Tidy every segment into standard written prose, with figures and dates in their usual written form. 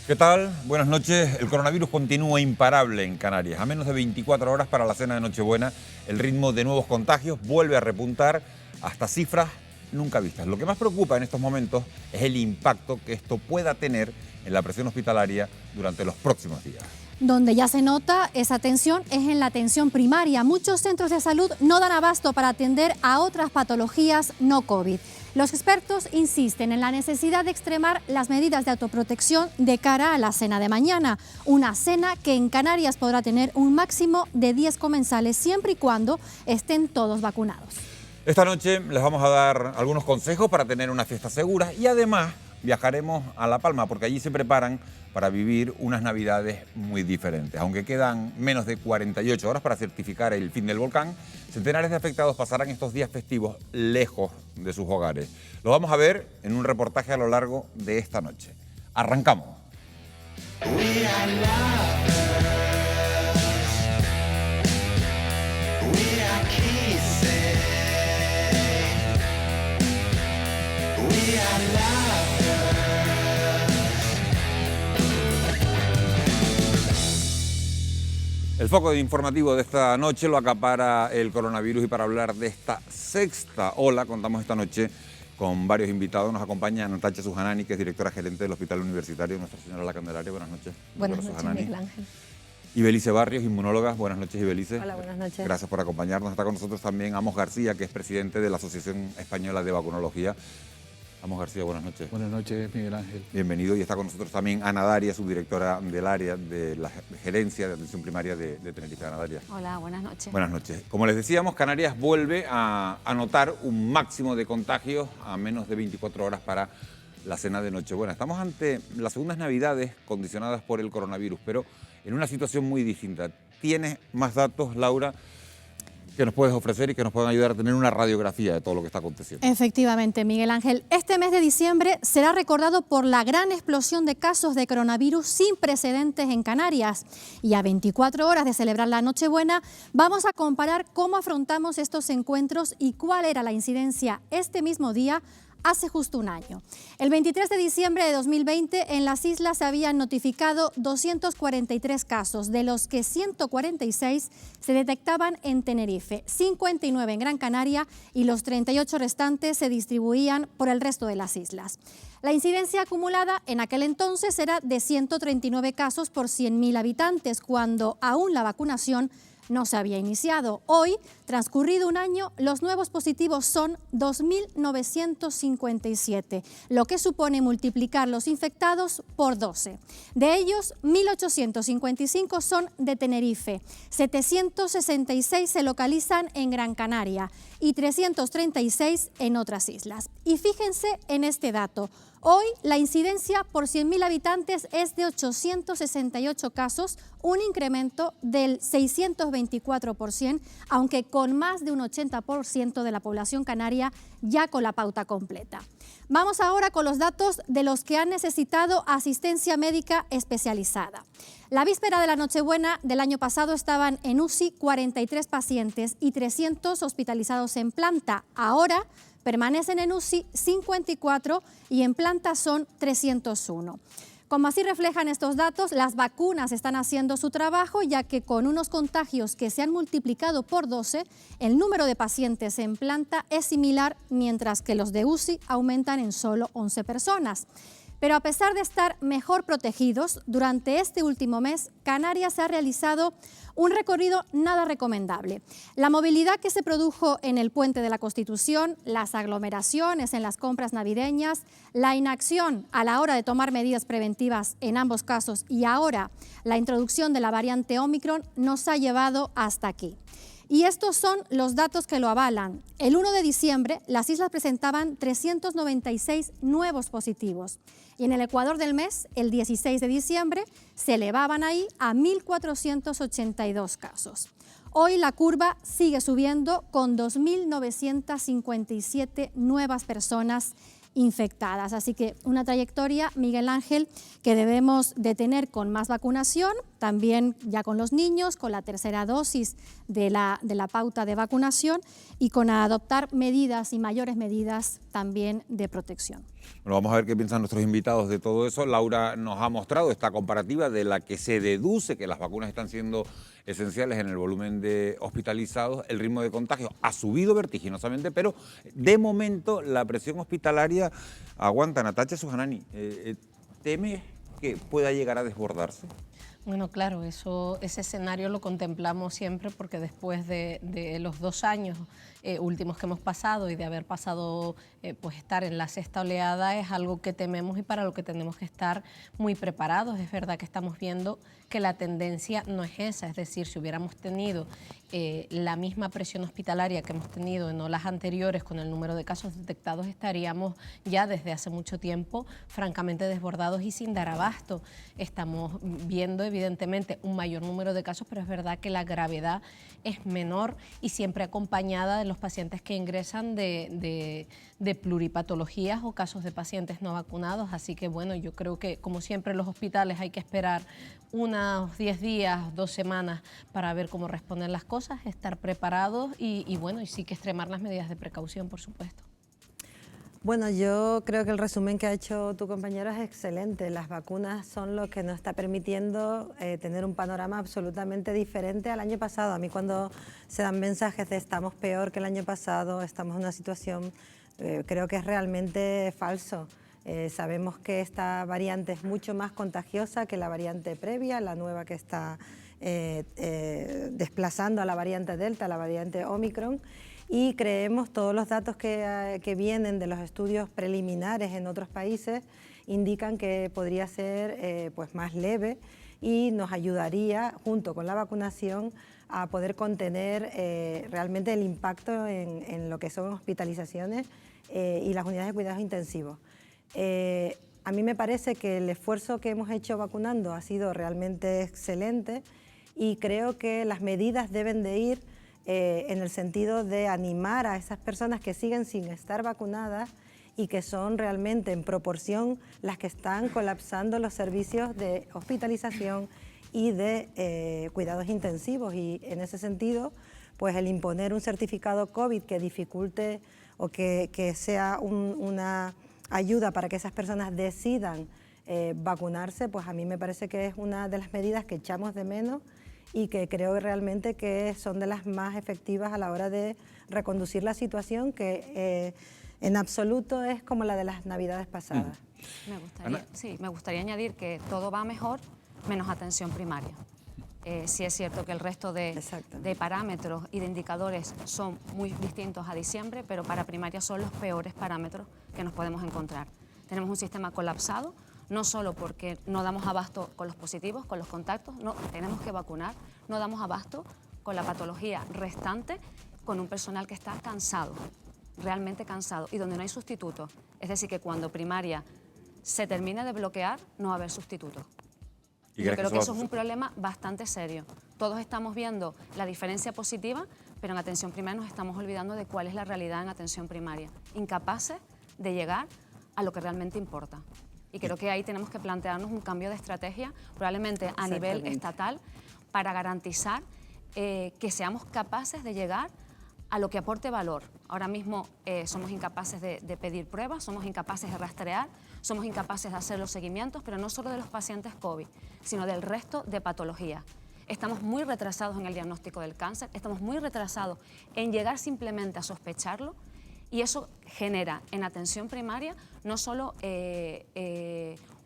¿Qué tal? Buenas noches. El coronavirus continúa imparable en Canarias. A menos de 24 horas para la cena de Nochebuena, el ritmo de nuevos contagios vuelve a repuntar hasta cifras nunca vistas. Lo que más preocupa en estos momentos es el impacto que esto pueda tener en la presión hospitalaria durante los próximos días. Donde ya se nota esa tensión es en la atención primaria. Muchos centros de salud no dan abasto para atender a otras patologías no COVID. Los expertos insisten en la necesidad de extremar las medidas de autoprotección de cara a la cena de mañana. Una cena que en Canarias podrá tener un máximo de 10 comensales siempre y cuando estén todos vacunados. Esta noche les vamos a dar algunos consejos para tener una fiesta segura y además viajaremos a La Palma porque allí se preparan para vivir unas Navidades muy diferentes. Aunque quedan menos de 48 horas para certificar el fin del volcán, centenares de afectados pasarán estos días festivos lejos de sus hogares. Lo vamos a ver en un reportaje a lo largo de esta noche. Arrancamos. El foco informativo de esta noche lo acapara el coronavirus y para hablar de esta sexta ola contamos esta noche con varios invitados. Nos acompaña Natacha Sujanani, que es directora gerente del Hospital Universitario Nuestra Señora La Candelaria. Buenas noches. Buenas noches, Miguel Ángel. Ibelice Barrios, inmunóloga. Buenas noches, Ibelice. Hola, buenas noches. Gracias por acompañarnos. Está con nosotros también Amos García, que es presidente de la Asociación Española de Vacunología. Amos García, buenas noches. Buenas noches, Miguel Ángel. Bienvenido. Y está con nosotros también Ana Daria, subdirectora del área de la gerencia de atención primaria de Tenerife. Ana Daria. Hola, buenas noches. Buenas noches. Como les decíamos, Canarias vuelve a anotar un máximo de contagios a menos de 24 horas para la cena de Nochebuena. Estamos ante las segundas Navidades condicionadas por el coronavirus, pero en una situación muy distinta. ¿Tienes más datos, Laura, que nos puedes ofrecer y que nos puedan ayudar a tener una radiografía de todo lo que está aconteciendo? Efectivamente, Miguel Ángel. Este mes de diciembre será recordado por la gran explosión de casos de coronavirus sin precedentes en Canarias. Y a 24 horas de celebrar la Nochebuena, vamos a comparar cómo afrontamos estos encuentros y cuál era la incidencia este mismo día hace justo un año. El 23 de diciembre de 2020 en las islas se habían notificado 243 casos, de los que 146 se detectaban en Tenerife, 59 en Gran Canaria y los 38 restantes se distribuían por el resto de las islas. La incidencia acumulada en aquel entonces era de 139 casos por 100.000 habitantes, cuando aún la vacunación no se había iniciado. Hoy, transcurrido un año, los nuevos positivos son 2.957, lo que supone multiplicar los infectados por 12. De ellos, 1.855 son de Tenerife, 766 se localizan en Gran Canaria y 336 en otras islas. Y fíjense en este dato. Hoy la incidencia por 100.000 habitantes es de 868 casos, un incremento del 624%, aunque con más de un 80% de la población canaria ya con la pauta completa. Vamos ahora con los datos de los que han necesitado asistencia médica especializada. La víspera de la Nochebuena del año pasado estaban en UCI 43 pacientes y 300 hospitalizados en planta. Ahora permanecen en UCI 54 y en planta son 301. Como así reflejan estos datos, las vacunas están haciendo su trabajo, ya que con unos contagios que se han multiplicado por 12, el número de pacientes en planta es similar, mientras que los de UCI aumentan en solo 11 personas. Pero a pesar de estar mejor protegidos, durante este último mes, Canarias ha realizado un recorrido nada recomendable. La movilidad que se produjo en el Puente de la Constitución, las aglomeraciones en las compras navideñas, la inacción a la hora de tomar medidas preventivas en ambos casos y ahora la introducción de la variante Omicron nos ha llevado hasta aquí. Y estos son los datos que lo avalan. El 1 de diciembre, las islas presentaban 396 nuevos positivos. Y en el Ecuador del mes, el 16 de diciembre, se elevaban ahí a 1.482 casos. Hoy la curva sigue subiendo con 2.957 nuevas personas infectadas. Así que una trayectoria, Miguel Ángel, que debemos de tener con más vacunación, también ya con los niños, con la tercera dosis de la pauta de vacunación y con adoptar medidas y mayores medidas también de protección. Bueno, vamos a ver qué piensan nuestros invitados de todo eso. Laura nos ha mostrado esta comparativa de la que se deduce que las vacunas están siendo esenciales en el volumen de hospitalizados. El ritmo de contagio ha subido vertiginosamente, pero de momento la presión hospitalaria aguanta. Natacha Sujanani, ¿teme que pueda llegar a desbordarse? Bueno, claro, ese escenario lo contemplamos siempre porque después de los 2 años últimos que hemos pasado y de haber pasado, pues estar en la 6ª oleada es algo que tememos y para lo que tenemos que estar muy preparados. Es verdad que estamos viendo que la tendencia no es esa, es decir, si hubiéramos tenido la misma presión hospitalaria que hemos tenido en olas anteriores con el número de casos detectados, estaríamos ya desde hace mucho tiempo francamente desbordados y sin dar abasto. Estamos viendo evidentemente un mayor número de casos, pero es verdad que la gravedad es menor y siempre acompañada de los pacientes que ingresan de pluripatologías o casos de pacientes no vacunados. Así que bueno, yo creo que como siempre en los hospitales hay que esperar unos 10 días, 2 semanas para ver cómo responden las cosas, estar preparados y bueno, y sí que extremar las medidas de precaución, por supuesto. Bueno, yo creo que el resumen que ha hecho tu compañero es excelente. Las vacunas son lo que nos está permitiendo tener un panorama absolutamente diferente al año pasado. A mí cuando se dan mensajes de estamos peor que el año pasado, estamos en una situación, creo que es realmente falso. Sabemos que esta variante es mucho más contagiosa que la variante previa, la nueva que está desplazando a la variante Delta, la variante Omicron. Y creemos, todos los datos que vienen de los estudios preliminares en otros países indican que podría ser pues más leve y nos ayudaría, junto con la vacunación, a poder contener realmente el impacto en lo que son hospitalizaciones y las unidades de cuidados intensivos. A mí me parece que el esfuerzo que hemos hecho vacunando ha sido realmente excelente y creo que las medidas deben de ir en el sentido de animar a esas personas que siguen sin estar vacunadas y que son realmente en proporción las que están colapsando los servicios de hospitalización y de cuidados intensivos. Y en ese sentido, pues el imponer un certificado COVID que dificulte o que sea una ayuda para que esas personas decidan vacunarse, pues a mí me parece que es una de las medidas que echamos de menos y que creo realmente que son de las más efectivas a la hora de reconducir la situación, que en absoluto es como la de las Navidades pasadas. Me gustaría añadir que todo va mejor menos atención primaria. Sí es cierto que el resto de parámetros y de indicadores son muy distintos a diciembre, pero para primaria son los peores parámetros que nos podemos encontrar. Tenemos un sistema colapsado, no solo porque no damos abasto con los positivos, con los contactos, no, tenemos que vacunar, no damos abasto con la patología restante, con un personal que está cansado, realmente cansado, y donde no hay sustituto. Es decir, que cuando primaria se termine de bloquear, no va a haber sustituto. Yo creo que eso es un problema bastante serio. Todos estamos viendo la diferencia positiva, pero en atención primaria nos estamos olvidando de cuál es la realidad en atención primaria. Incapaces de llegar a lo que realmente importa. Y creo que ahí tenemos que plantearnos un cambio de estrategia, probablemente a nivel estatal, para garantizar que seamos capaces de llegar a lo que aporte valor. Ahora mismo somos incapaces de pedir pruebas, somos incapaces de rastrear, somos incapaces de hacer los seguimientos, pero no solo de los pacientes COVID, sino del resto de patologías. Estamos muy retrasados en el diagnóstico del cáncer, estamos muy retrasados en llegar simplemente a sospecharlo, y eso genera en atención primaria no solo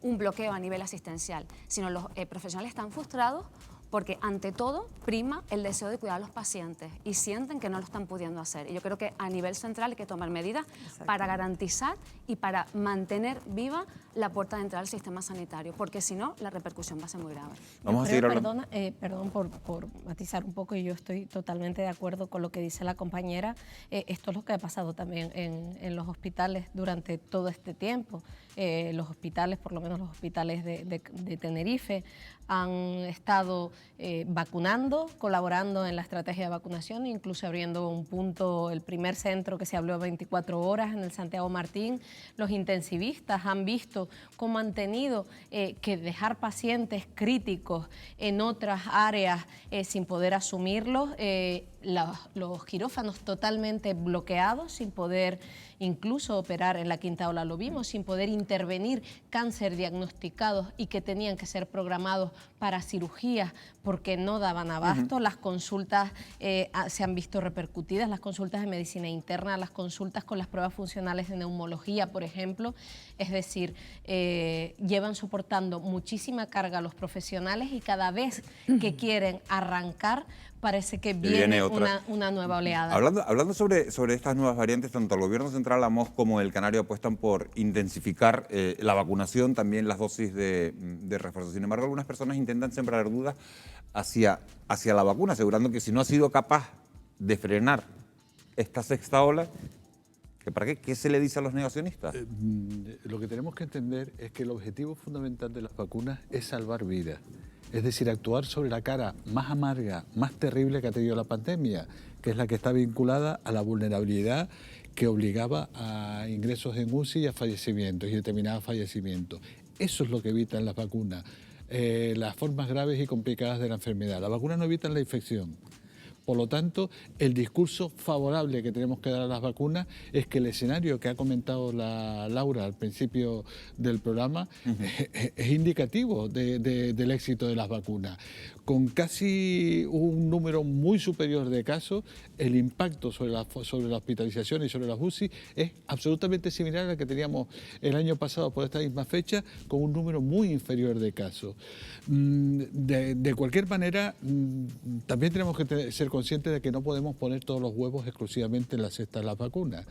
un bloqueo a nivel asistencial, sino los profesionales están frustrados porque ante todo prima el deseo de cuidar a los pacientes y sienten que no lo están pudiendo hacer. Y yo creo que a nivel central hay que tomar medidas para garantizar y para mantener viva la puerta de entrada al sistema sanitario, porque si no, la repercusión va a ser muy grave. Vamos a seguir hablando. Perdón por matizar un poco, y yo estoy totalmente de acuerdo con lo que dice la compañera. Esto es lo que ha pasado también en los hospitales durante todo este tiempo. Los hospitales, por lo menos los hospitales de Tenerife, han estado vacunando, colaborando en la estrategia de vacunación, incluso abriendo un punto, el primer centro que se abrió 24 horas en el Santiago Martín. Los intensivistas han visto cómo han tenido que dejar pacientes críticos en otras áreas sin poder asumirlos. los quirófanos totalmente bloqueados, sin poder incluso operar. En la quinta ola lo vimos, sin poder intervenir cáncer diagnosticados y que tenían que ser programados para cirugías porque no daban abasto. Las consultas se han visto repercutidas, las consultas de medicina interna, las consultas con las pruebas funcionales de neumología, por ejemplo. Es decir, llevan soportando muchísima carga a los profesionales y cada vez que quieren arrancar parece que viene una nueva oleada. Hablando sobre estas nuevas variantes, tanto el Gobierno Central, la MOS, como el Canario apuestan por intensificar la vacunación, también las dosis de refuerzo. Sin embargo, algunas personas intentan sembrar dudas hacia la vacuna, asegurando que si no ha sido capaz de frenar esta sexta ola, ¿para qué? ¿Qué se le dice a los negacionistas? Lo que tenemos que entender es que el objetivo fundamental de las vacunas es salvar vidas. Es decir, actuar sobre la cara más amarga, más terrible que ha tenido la pandemia, que es la que está vinculada a la vulnerabilidad que obligaba a ingresos en UCI y a fallecimientos y determinados fallecimientos. Eso es lo que evitan las vacunas, las formas graves y complicadas de la enfermedad. Las vacunas no evitan la infección. Por lo tanto, el discurso favorable que tenemos que dar a las vacunas es que el escenario que ha comentado Laura al principio del programa es indicativo del éxito de las vacunas. Con casi un número muy superior de casos, el impacto sobre la hospitalización y sobre las UCI es absolutamente similar al que teníamos el año pasado por esta misma fecha, con un número muy inferior de casos. De cualquier manera, también tenemos que ser conscientes de que no podemos poner todos los huevos exclusivamente en la cesta de las vacunas.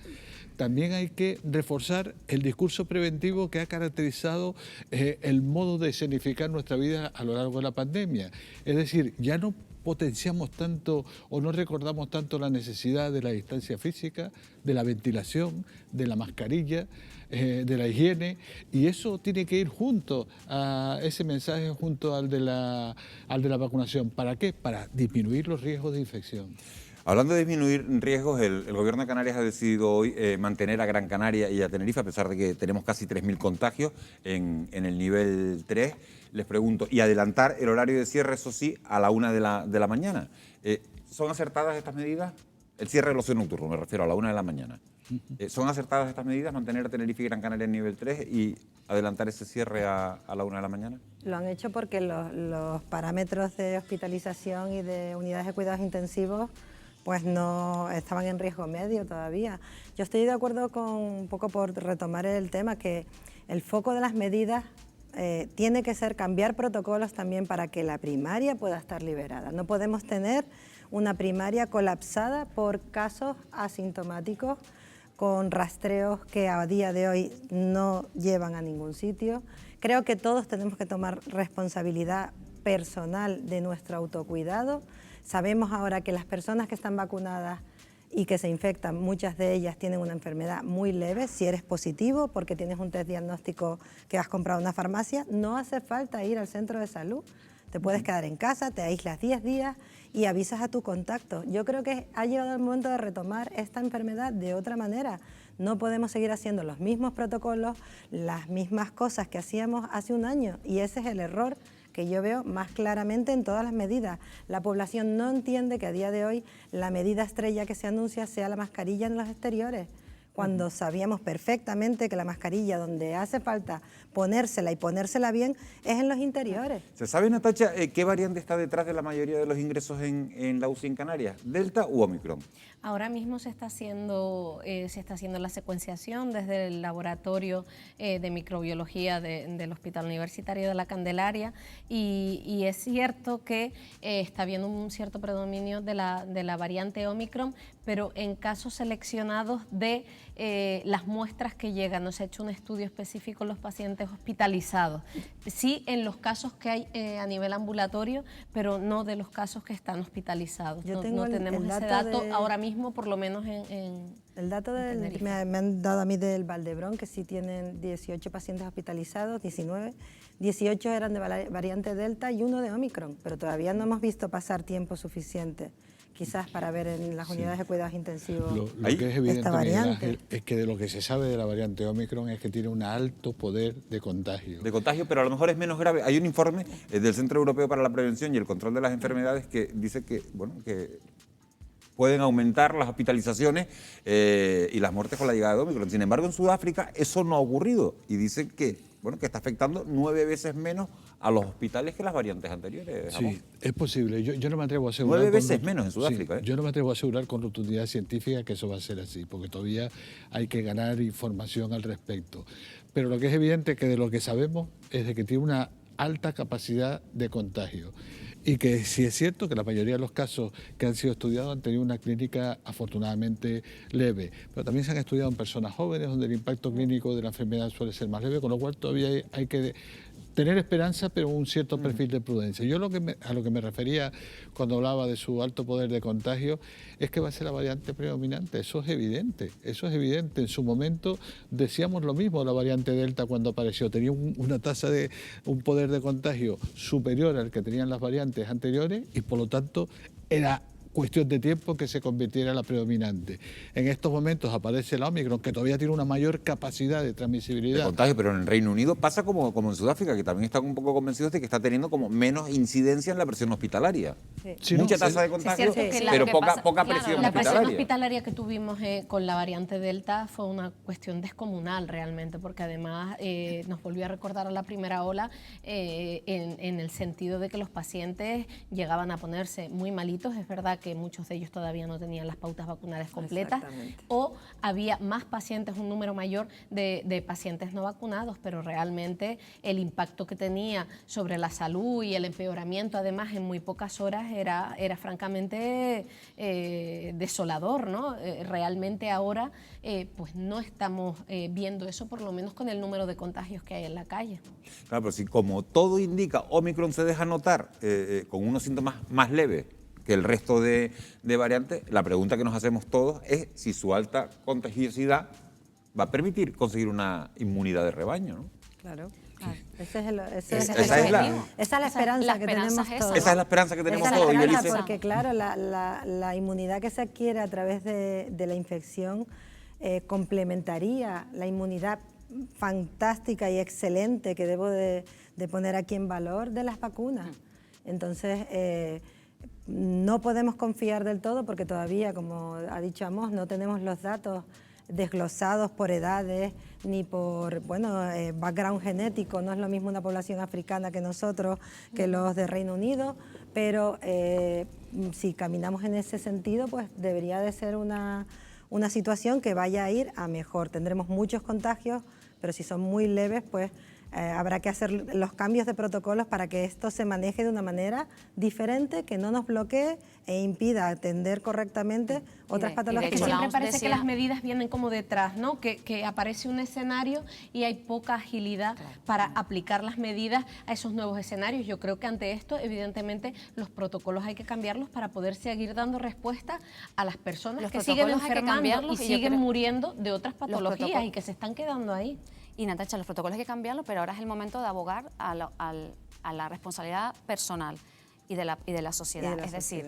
También hay que reforzar el discurso preventivo que ha caracterizado el modo de escenificar nuestra vida a lo largo de la pandemia. Es decir, ya no potenciamos tanto o no recordamos tanto la necesidad de la distancia física, de la ventilación, de la mascarilla, de la higiene, y eso tiene que ir junto a ese mensaje, junto al de la vacunación. ¿Para qué? Para disminuir los riesgos de infección. Hablando de disminuir riesgos, el Gobierno de Canarias ha decidido hoy mantener a Gran Canaria y a Tenerife, a pesar de que tenemos casi 3.000 contagios en el nivel 3. Les pregunto, y adelantar el horario de cierre, eso sí, a la 1 de la mañana. ¿Son acertadas estas medidas? El cierre del ocio nocturno, me refiero a la 1 de la mañana. ¿Son acertadas estas medidas, mantener a Tenerife y Gran Canaria en nivel 3 y adelantar ese cierre a la 1 de la mañana? Lo han hecho porque los parámetros de hospitalización y de unidades de cuidados intensivos pues no estaban en riesgo medio todavía. Yo estoy de acuerdo con, un poco por retomar el tema, que el foco de las medidas tiene que ser cambiar protocolos también para que la primaria pueda estar liberada. No podemos tener una primaria colapsada por casos asintomáticos con rastreos que a día de hoy no llevan a ningún sitio. Creo que todos tenemos que tomar responsabilidad personal de nuestro autocuidado. Sabemos ahora que las personas que están vacunadas y que se infectan, muchas de ellas tienen una enfermedad muy leve. Si eres positivo porque tienes un test diagnóstico que has comprado en una farmacia, no hace falta ir al centro de salud. Te puedes quedar en casa, te aíslas 10 días y avisas a tu contacto. Yo creo que ha llegado el momento de retomar esta enfermedad de otra manera. No podemos seguir haciendo los mismos protocolos, las mismas cosas que hacíamos hace un año, y ese es el error que yo veo más claramente en todas las medidas. La población no entiende que a día de hoy la medida estrella que se anuncia sea la mascarilla en los exteriores, cuando sabíamos perfectamente que la mascarilla donde hace falta ponérsela y ponérsela bien es en los interiores. ¿Se sabe, Natacha, qué variante está detrás de la mayoría de los ingresos en la UCI en Canarias? ¿Delta u Omicron? Ahora mismo se está haciendo la secuenciación desde el laboratorio de microbiología del Hospital Universitario de la Candelaria, y es cierto que está habiendo un cierto predominio de la variante Omicron, pero en casos seleccionados de las muestras que llegan. No se ha hecho un estudio específico en los pacientes hospitalizados. Sí en los casos que hay a nivel ambulatorio, pero no de los casos que están hospitalizados. No tenemos ese dato ahora mismo, por lo menos en el dato me han dado a mí del Valdebrón, que sí tienen 18 pacientes hospitalizados, 19. 18 eran de variante Delta y 1 de Omicron, pero todavía no hemos visto pasar tiempo suficiente, quizás para ver en las unidades de cuidados intensivos lo que es evidente, Miguel Ángel, es que de lo que se sabe de la variante Omicron es que tiene un alto poder de contagio. De contagio, pero a lo mejor es menos grave. Hay un informe del Centro Europeo para la Prevención y el Control de las Enfermedades que dice que, bueno, que pueden aumentar las hospitalizaciones y las muertes con la llegada de Omicron. Sin embargo, en Sudáfrica eso no ha ocurrido y dicen que, bueno, que está afectando 9 veces menos a los hospitales que las variantes anteriores. Sí, es posible. Yo no me atrevo a asegurar... 9 veces menos en Sudáfrica. Sí, yo no me atrevo a asegurar con rotundidad científica que eso va a ser así, porque todavía hay que ganar información al respecto. Pero lo que es evidente es que de lo que sabemos es de que tiene una alta capacidad de contagio. Y que sí es cierto que la mayoría de los casos que han sido estudiados han tenido una clínica afortunadamente leve, pero también se han estudiado en personas jóvenes donde el impacto clínico de la enfermedad suele ser más leve, con lo cual todavía hay que tener esperanza, pero un cierto perfil de prudencia. Yo a lo que me refería cuando hablaba de su alto poder de contagio es que va a ser la variante predominante, eso es evidente, eso es evidente. En su momento decíamos lo mismo de la variante Delta cuando apareció, tenía una tasa de un poder de contagio superior al que tenían las variantes anteriores y por lo tanto era cuestión de tiempo que se convirtiera en la predominante. En estos momentos aparece la Omicron, que todavía tiene una mayor capacidad de transmisibilidad. De contagio, pero en el Reino Unido pasa como en Sudáfrica, que también están un poco convencidos de que está teniendo como menos incidencia en la presión hospitalaria. Sí, mucha tasa de contagio, pero poca presión La hospitalaria. presión hospitalaria que tuvimos con la variante Delta fue una cuestión descomunal realmente, porque además nos volvió a recordar a la primera ola en el sentido de que los pacientes llegaban a ponerse muy malitos. Es verdad que muchos de ellos todavía no tenían las pautas vacunales completas o había más pacientes, un número mayor de pacientes no vacunados, pero realmente el impacto que tenía sobre la salud y el empeoramiento además en muy pocas horas era francamente desolador, ¿no? Realmente ahora pues no estamos viendo eso, por lo menos con el número de contagios que hay en la calle. Claro, pero si como todo indica, Omicron se deja notar con unos síntomas más leves que el resto de variantes, la pregunta que nos hacemos todos es si su alta contagiosidad va a permitir conseguir una inmunidad de rebaño, ¿no? Claro. Esa Esa es la esperanza que tenemos todos. Esa es la esperanza que tenemos todos. Porque claro, la inmunidad que se adquiere a través de la infección complementaría la inmunidad fantástica y excelente que debo de poner aquí en valor de las vacunas. Entonces, no podemos confiar del todo porque todavía, como ha dicho Amos, no tenemos los datos desglosados por edades ni por background genético. No es lo mismo una población africana que nosotros, que los de Reino Unido, pero si caminamos en ese sentido, pues debería de ser una situación que vaya a ir a mejor. Tendremos muchos contagios, pero si son muy leves, pues habrá que hacer los cambios de protocolos para que esto se maneje de una manera diferente, que no nos bloquee e impida atender correctamente otras patologías. Que siempre parece que las medidas vienen como detrás, ¿no? Que aparece un escenario y hay poca agilidad para aplicar las medidas a esos nuevos escenarios. Yo creo que ante esto, evidentemente, los protocolos hay que cambiarlos para poder seguir dando respuesta a las personas que siguen enfermando y siguen muriendo de otras patologías y que se están quedando ahí. Y Natacha, los protocolos hay que cambiarlos, pero ahora es el momento de abogar a la responsabilidad personal y de la sociedad. Es decir,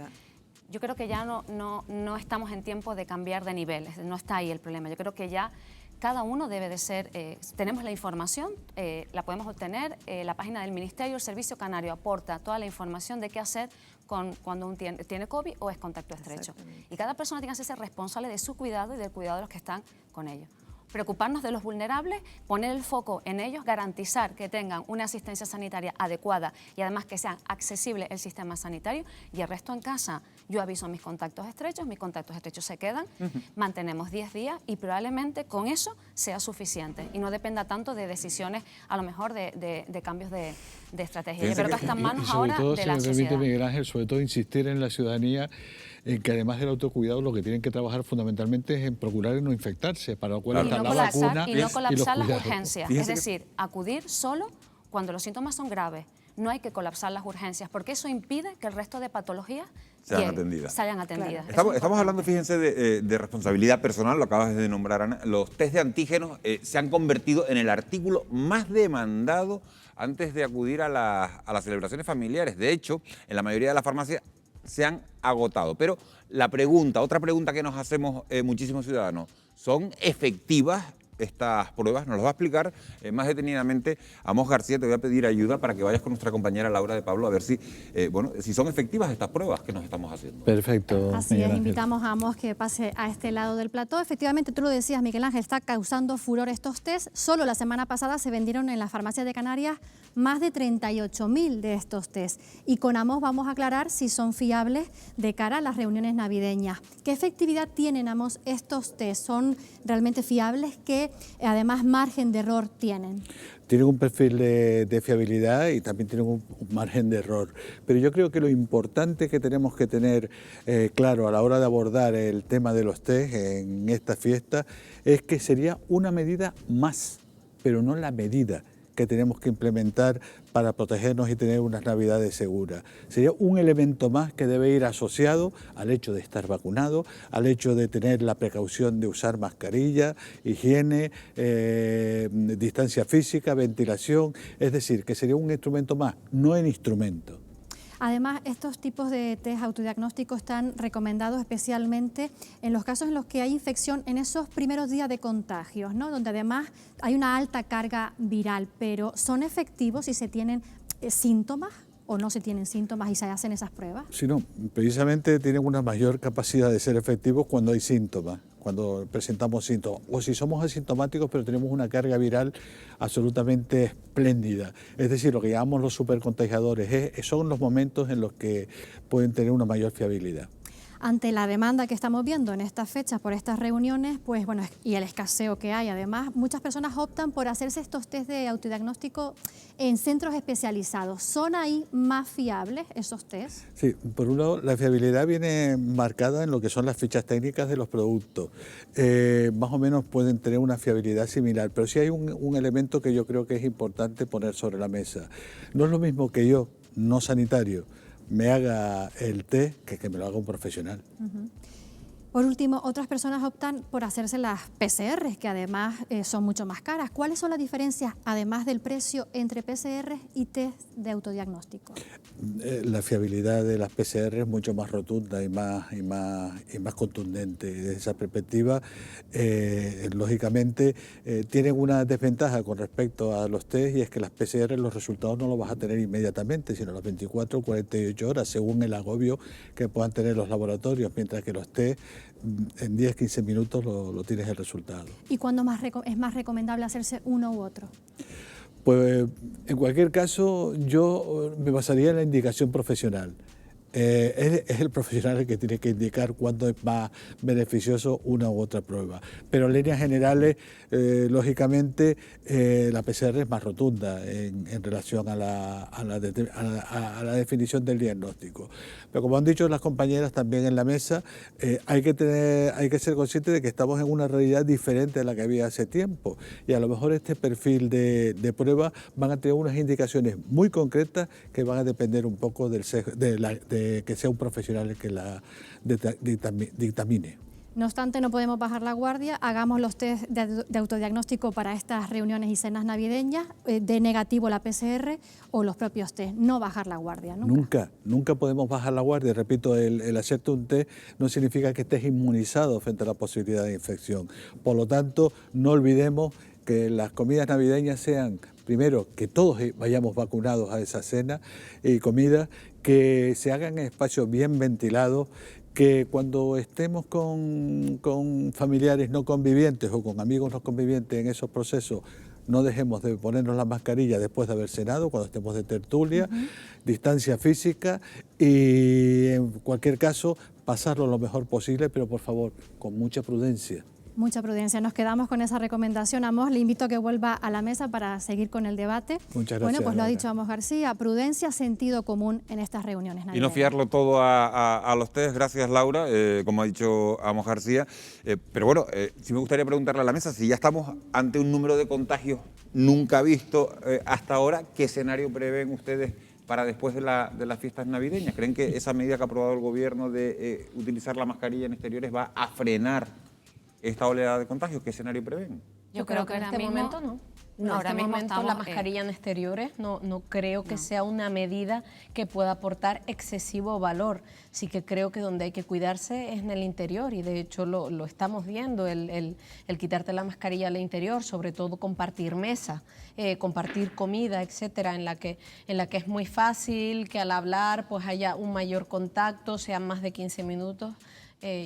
yo creo que ya no estamos en tiempo de cambiar de niveles, no está ahí el problema. Yo creo que ya cada uno debe de ser, tenemos la información, la podemos obtener, la página del Ministerio, el Servicio Canario aporta toda la información de qué hacer cuando uno tiene COVID o es contacto estrecho. Y cada persona tiene que hacerse responsable de su cuidado y del cuidado de los que están con ellos. Preocuparnos de los vulnerables, poner el foco en ellos, garantizar que tengan una asistencia sanitaria adecuada y además que sea accesible el sistema sanitario, y el resto en casa. Yo aviso a mis contactos estrechos se quedan, mantenemos 10 días y probablemente con eso sea suficiente y no dependa tanto de decisiones, a lo mejor de cambios de estrategia. Yo creo que está en manos ahora de la sociedad. Si me permite, Miguel Ángel, sobre todo insistir en la ciudadanía en que además del autocuidado lo que tienen que trabajar fundamentalmente es en procurar no infectarse, para lo cual está la vacuna y no colapsar las urgencias. Es decir, acudir solo cuando los síntomas son graves. No hay que colapsar las urgencias porque eso impide que el resto de patologías sean atendidas. Claro. Estamos hablando, fíjense, de responsabilidad personal, lo acabas de nombrar, Ana. Los test de antígenos se han convertido en el artículo más demandado antes de acudir a las celebraciones familiares. De hecho, en la mayoría de las farmacias se han agotado. Pero otra pregunta que nos hacemos muchísimos ciudadanos, ¿son efectivas estas pruebas. Nos las va a explicar más detenidamente Amos García. Te voy a pedir ayuda para que vayas con nuestra compañera Laura de Pablo a ver si, si son efectivas estas pruebas que nos estamos haciendo. Perfecto. Así es, invitamos a Amos que pase a este lado del plató. Efectivamente, tú lo decías, Miguel Ángel, está causando furor estos test. Solo la semana pasada se vendieron en las farmacias de Canarias más de 38.000 de estos test. Y con Amos vamos a aclarar si son fiables de cara a las reuniones navideñas. ¿Qué efectividad tienen, Amos, estos test? ¿Son realmente fiables? ¿Qué además margen de error tienen? Tienen un perfil de fiabilidad y también tienen un margen de error. Pero yo creo que lo importante que tenemos que tener claro a la hora de abordar el tema de los test en esta fiesta es que sería una medida más, pero no la medida que tenemos que implementar para protegernos y tener unas navidades seguras. Sería un elemento más que debe ir asociado al hecho de estar vacunado, al hecho de tener la precaución de usar mascarilla, higiene, distancia física, ventilación, es decir, que sería un instrumento más, no el instrumento. Además, estos tipos de test autodiagnósticos están recomendados especialmente en los casos en los que hay infección en esos primeros días de contagios, ¿no? Donde además hay una alta carga viral, pero ¿son efectivos si se tienen síntomas o no se tienen síntomas y se hacen esas pruebas? Sí, no, precisamente tienen una mayor capacidad de ser efectivos cuando hay síntomas, cuando presentamos síntomas, o si somos asintomáticos pero tenemos una carga viral absolutamente espléndida. Es decir, lo que llamamos los supercontagiadores son los momentos en los que pueden tener una mayor fiabilidad. Ante la demanda que estamos viendo en estas fechas por estas reuniones, pues bueno, y el escaseo que hay, además, muchas personas optan por hacerse estos test de autodiagnóstico en centros especializados. ¿Son ahí más fiables esos test? Sí, por un lado, la fiabilidad viene marcada en lo que son las fichas técnicas de los productos. Más o menos pueden tener una fiabilidad similar, pero sí hay un elemento que yo creo que es importante poner sobre la mesa. No es lo mismo que yo, no sanitario, me haga el test que me lo haga un profesional. Por último, otras personas optan por hacerse las PCR, que además son mucho más caras. ¿Cuáles son las diferencias, además del precio, entre PCR y test de autodiagnóstico? La fiabilidad de las PCR es mucho más rotunda y más contundente. Desde esa perspectiva, lógicamente, tienen una desventaja con respecto a los test, y es que las PCR los resultados no los vas a tener inmediatamente, sino a las 24 o 48 horas, según el agobio que puedan tener los laboratorios, mientras que los test en 10-15 minutos lo tienes el resultado. ¿Y cuándo es más recomendable hacerse uno u otro? Pues en cualquier caso yo me basaría en la indicación profesional. Es el profesional el que tiene que indicar cuándo es más beneficioso una u otra prueba. Pero en líneas generales, lógicamente, la PCR es más rotunda en relación a la definición del diagnóstico. Pero como han dicho las compañeras también en la mesa, hay que ser conscientes de que estamos en una realidad diferente a la que había hace tiempo. Y a lo mejor este perfil de prueba van a tener unas indicaciones muy concretas que van a depender un poco de que sea un profesional el que la dictamine. No obstante, no podemos bajar la guardia. Hagamos los test de autodiagnóstico para estas reuniones y cenas navideñas, de negativo la PCR o los propios test. No bajar la guardia, ¿nunca? Nunca podemos bajar la guardia. Repito, el hacerte un test no significa que estés inmunizado frente a la posibilidad de infección. Por lo tanto, no olvidemos que las comidas navideñas sean, primero, que todos vayamos vacunados a esa cena y comida, que se hagan en espacios bien ventilados, que cuando estemos con familiares no convivientes o con amigos no convivientes en esos procesos, no dejemos de ponernos la mascarilla después de haber cenado, cuando estemos de tertulia, distancia física y en cualquier caso pasarlo lo mejor posible, pero por favor, con mucha prudencia. Mucha prudencia. Nos quedamos con esa recomendación. Amos, le invito a que vuelva a la mesa para seguir con el debate. Muchas gracias. Bueno, pues lo ha Laura. dicho Amos García, prudencia, sentido común en estas reuniones navideñas. Y no fiarlo todo a los test. Gracias, Laura, como ha dicho Amos García. Pero bueno, sí me gustaría preguntarle a la mesa, si ya estamos ante un número de contagios nunca visto hasta ahora, ¿qué escenario prevén ustedes para después de las fiestas navideñas? ¿Creen que esa medida que ha aprobado el gobierno de utilizar la mascarilla en exteriores va a frenar esta oleada de contagios? ¿Qué escenario prevén? Yo creo que en este momento no. No, ahora en este mismo momento estamos, la mascarilla en exteriores no creo que sea una medida que pueda aportar excesivo valor. Sí que creo que donde hay que cuidarse es en el interior y de hecho lo estamos viendo, el quitarte la mascarilla al interior, sobre todo compartir mesa, compartir comida, etcétera, en la que es muy fácil que al hablar pues haya un mayor contacto, sean más de 15 minutos.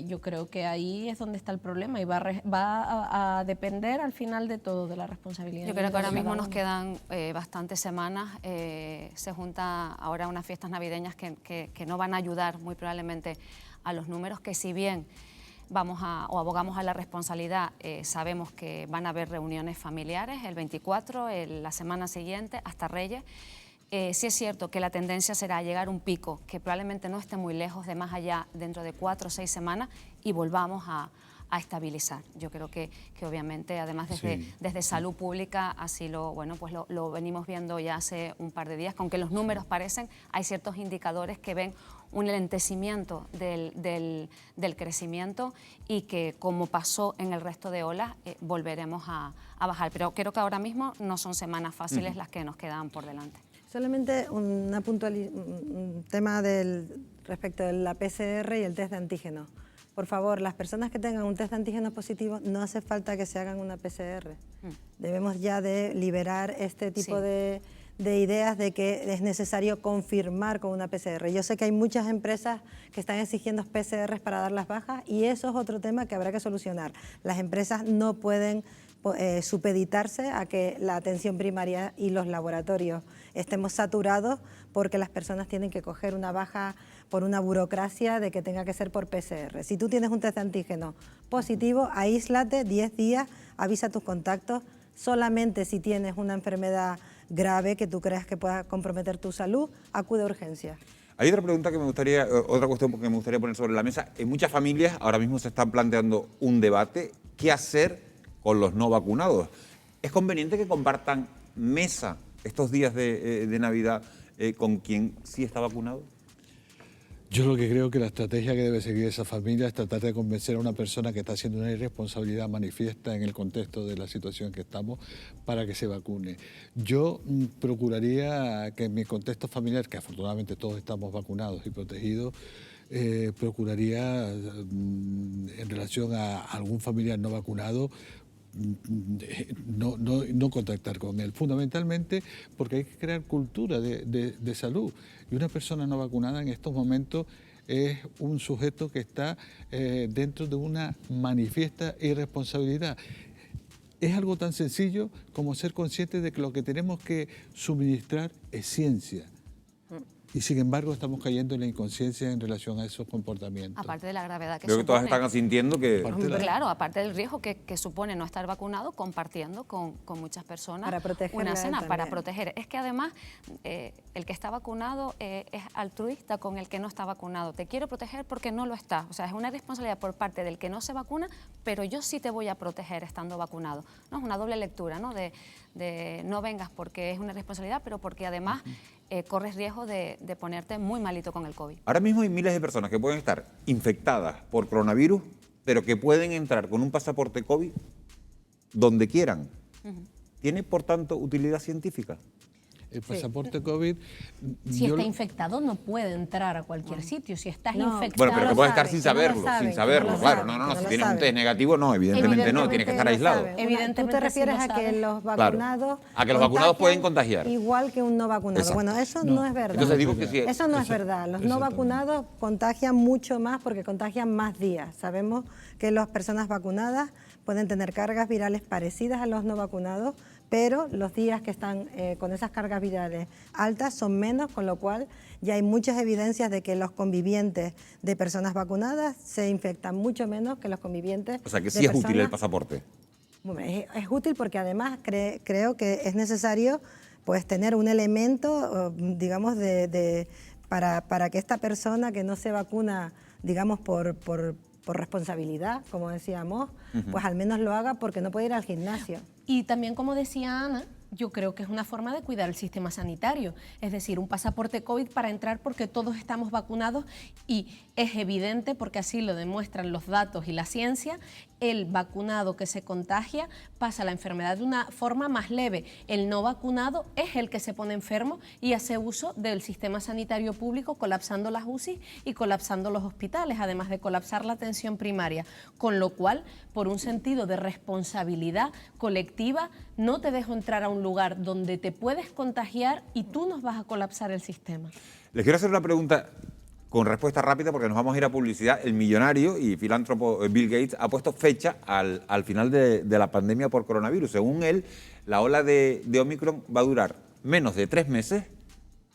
Yo creo que ahí es donde está el problema y va a depender al final de todo de la responsabilidad. Yo creo que ahora mismo nos quedan bastantes semanas. Se junta ahora unas fiestas navideñas que no van a ayudar muy probablemente a los números, que si bien abogamos a la responsabilidad, sabemos que van a haber reuniones familiares el 24, la semana siguiente, hasta Reyes. Sí es cierto que la tendencia será llegar a un pico que probablemente no esté muy lejos de más allá dentro de 4 o 6 semanas y volvamos a estabilizar. Yo creo que obviamente, además desde Salud Pública, así lo venimos viendo ya hace un par de días, que aunque los números parecen, hay ciertos indicadores que ven un enlentecimiento del crecimiento y que, como pasó en el resto de olas, volveremos a bajar. Pero creo que ahora mismo no son semanas fáciles las que nos quedan por delante. Solamente un tema respecto de la PCR y el test de antígeno. Por favor, las personas que tengan un test de antígeno positivo, no hace falta que se hagan una PCR. Debemos ya de liberar este tipo de ideas de que es necesario confirmar con una PCR. Yo sé que hay muchas empresas que están exigiendo PCRs para dar las bajas y eso es otro tema que habrá que solucionar. Las empresas no pueden supeditarse a que la atención primaria y los laboratorios estemos saturados porque las personas tienen que coger una baja por una burocracia de que tenga que ser por PCR. Si tú tienes un test de antígeno positivo, aíslate 10 días, avisa a tus contactos, solamente si tienes una enfermedad grave que tú creas que pueda comprometer tu salud, acude a urgencias. Hay otra pregunta otra cuestión que me gustaría poner sobre la mesa. En muchas familias ahora mismo se están planteando un debate: ¿qué hacer con los no vacunados? ¿Es conveniente que compartan mesa estos días de Navidad con quien sí está vacunado? Yo lo que creo que la estrategia que debe seguir esa familia es tratar de convencer a una persona que está haciendo una irresponsabilidad manifiesta en el contexto de la situación en que estamos para que se vacune. Yo procuraría que en mi contexto familiar, que afortunadamente todos estamos vacunados y protegidos, procuraría en relación a algún familiar no vacunado, no contactar con él, fundamentalmente porque hay que crear cultura de salud, y una persona no vacunada en estos momentos es un sujeto que está dentro de una manifiesta irresponsabilidad. Es algo tan sencillo como ser conscientes de que lo que tenemos que suministrar es ciencia. Y sin embargo estamos cayendo en la inconsciencia en relación a esos comportamientos. Aparte de la gravedad que Creo supone. que todas están asintiendo que... Claro, aparte del riesgo que supone no estar vacunado, compartiendo con muchas personas para proteger una cena, para proteger. Es que además el que está vacunado es altruista con el que no está vacunado. Te quiero proteger porque no lo está. O sea, es una responsabilidad por parte del que no se vacuna, pero yo sí te voy a proteger estando vacunado. ¿No? Es una doble lectura, ¿no? De no vengas porque es una responsabilidad, pero porque además corres riesgo de ponerte muy malito con el COVID. Ahora mismo hay miles de personas que pueden estar infectadas por coronavirus, pero que pueden entrar con un pasaporte COVID donde quieran. ¿Tiene, por tanto, utilidad científica? El pasaporte COVID... Si está infectado no puede entrar a cualquier sitio. Si estás infectado... Bueno, pero que puede estar sin saberlo, claro. No, si tienes un test negativo, no, evidentemente no, tienes que estar aislado. Evidentemente. ¿Tú te refieres a que los vacunados... Claro, a que los vacunados pueden contagiar. Igual que un no vacunado. Exacto. Bueno, eso no es verdad. Entonces digo que sí. Eso no es verdad. Los no vacunados contagian mucho más porque contagian más días. Sabemos que las personas vacunadas pueden tener cargas virales parecidas a los no vacunados, pero los días que están con esas cargas virales altas son menos, con lo cual ya hay muchas evidencias de que los convivientes de personas vacunadas se infectan mucho menos que los convivientes. O sea, que sí es útil el pasaporte. Bueno, es útil porque además creo que es necesario pues tener un elemento, digamos, para que esta persona que no se vacuna, digamos, por responsabilidad, como decíamos, pues al menos lo haga porque no puede ir al gimnasio. Y también, como decía Ana, yo creo que es una forma de cuidar el sistema sanitario, es decir, un pasaporte COVID para entrar porque todos estamos vacunados y es evidente, porque así lo demuestran los datos y la ciencia, el vacunado que se contagia pasa la enfermedad de una forma más leve. El no vacunado es el que se pone enfermo y hace uso del sistema sanitario público, colapsando las UCI y colapsando los hospitales, además de colapsar la atención primaria. Con lo cual, por un sentido de responsabilidad colectiva, no te dejo entrar a un lugar donde te puedes contagiar y tú nos vas a colapsar el sistema. Les quiero hacer una pregunta con respuesta rápida porque nos vamos a ir a publicidad. El millonario y filántropo Bill Gates ha puesto fecha al final de la pandemia por coronavirus. Según él, la ola de Omicron va a durar menos de 3 meses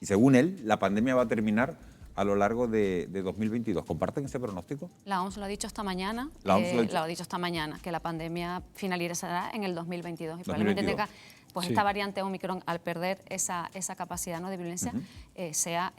y según él, la pandemia va a terminar a lo largo de 2022. ¿Comparten ese pronóstico? La OMS lo ha dicho esta mañana. La OMS lo ha dicho esta mañana, que la pandemia finalizará en el 2022. Y 2022. probablemente tenga, pues Sí. esta variante Omicron, al perder esa capacidad, ¿no?, de violencia, sea,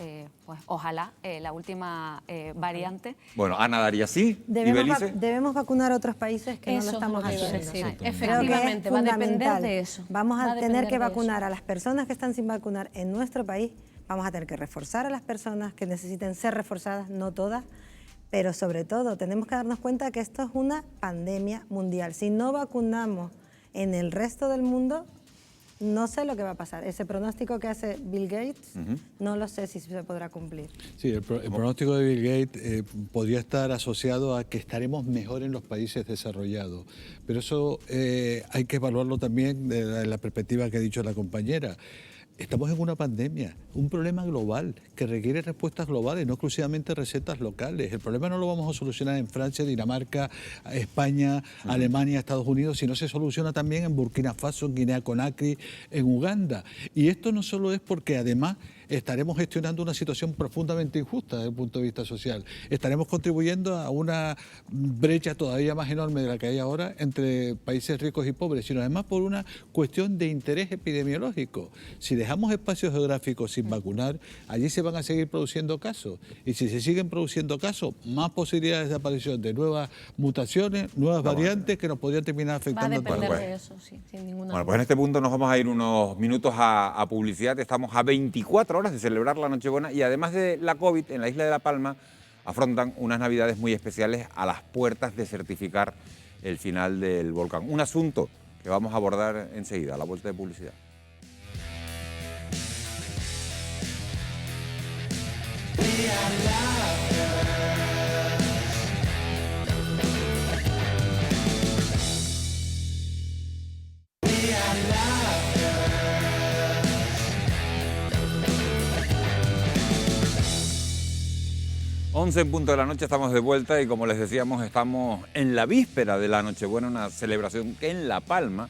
pues ojalá, la última variante. Bueno, Ana daría sí. ¿Y Belice? Debemos vacunar a otros países que no lo estamos es lo que iba a haciendo. decir. Exacto. Efectivamente, va a depender fundamental. de eso. Vamos Va a tener depender que de eso. vacunar a las personas que están sin vacunar en nuestro país. Vamos a tener que reforzar a las personas que necesiten ser reforzadas, no todas, pero sobre todo tenemos que darnos cuenta que esto es una pandemia mundial. Si no vacunamos en el resto del mundo, no sé lo que va a pasar. Ese pronóstico que hace Bill Gates, no lo sé si se podrá cumplir. Sí, el pronóstico de Bill Gates podría estar asociado a que estaremos mejor en los países desarrollados, pero eso hay que evaluarlo también de la perspectiva que ha dicho la compañera. Estamos en una pandemia, un problema global que requiere respuestas globales, no exclusivamente recetas locales. El problema no lo vamos a solucionar en Francia, Dinamarca, España, Alemania, Estados Unidos, sino se soluciona también en Burkina Faso, en Guinea-Conakry, en Uganda. Y esto no solo es porque además estaremos gestionando una situación profundamente injusta desde el punto de vista social. Estaremos contribuyendo a una brecha todavía más enorme de la que hay ahora entre países ricos y pobres, sino además por una cuestión de interés epidemiológico. Si dejamos espacios geográficos sin vacunar, allí se van a seguir produciendo casos. Y si se siguen produciendo casos, más posibilidades de aparición de nuevas mutaciones, nuevas variantes que nos podrían terminar Va a afectando a todos. depender Bueno, de eso, sí, sin ninguna Bueno, duda. pues en este punto nos vamos a ir unos minutos a publicidad. Estamos a 24 horas de celebrar la Nochebuena y además de la COVID, en la isla de La Palma afrontan unas navidades muy especiales a las puertas de certificar el final del volcán. Un asunto que vamos a abordar enseguida, a la vuelta de publicidad. Once en punto de la noche, estamos de vuelta y como les decíamos, estamos en la víspera de la Nochebuena, una celebración que en La Palma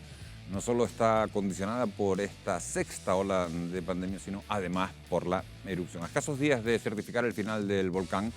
no solo está condicionada por esta sexta ola de pandemia, sino además por la erupción. A escasos días de certificar el final del volcán,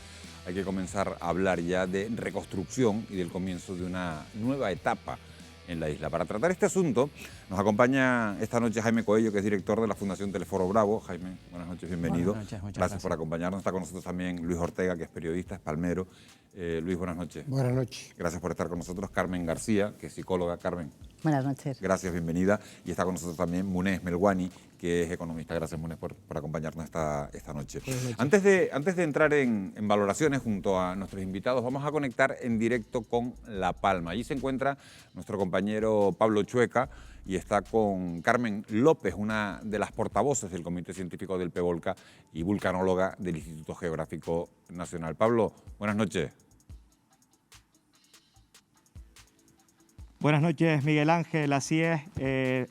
hay que comenzar a hablar ya de reconstrucción y del comienzo de una nueva etapa en la isla. Para tratar este asunto, nos acompaña esta noche Jaime Coello, que es director de la Fundación Teleforo Bravo. Jaime, buenas noches, bienvenido. Buenas noches, muchas gracias por acompañarnos. Está con nosotros también Luis Ortega, que es periodista, es palmero. Luis, buenas noches. Buenas noches. Gracias por estar con nosotros. Carmen García, que es psicóloga. Carmen, Buenas noches. gracias, bienvenida. Y está con nosotros también Munez Melwani, que es economista. Gracias, Munez, por acompañarnos esta noche. Antes de entrar en valoraciones junto a nuestros invitados, vamos a conectar en directo con La Palma. Allí se encuentra nuestro compañero Pablo Chueca y está con Carmen López, una de las portavoces del Comité Científico del PEVOLCA y vulcanóloga del Instituto Geográfico Nacional. Pablo, buenas noches. Buenas noches, Miguel Ángel. Así es,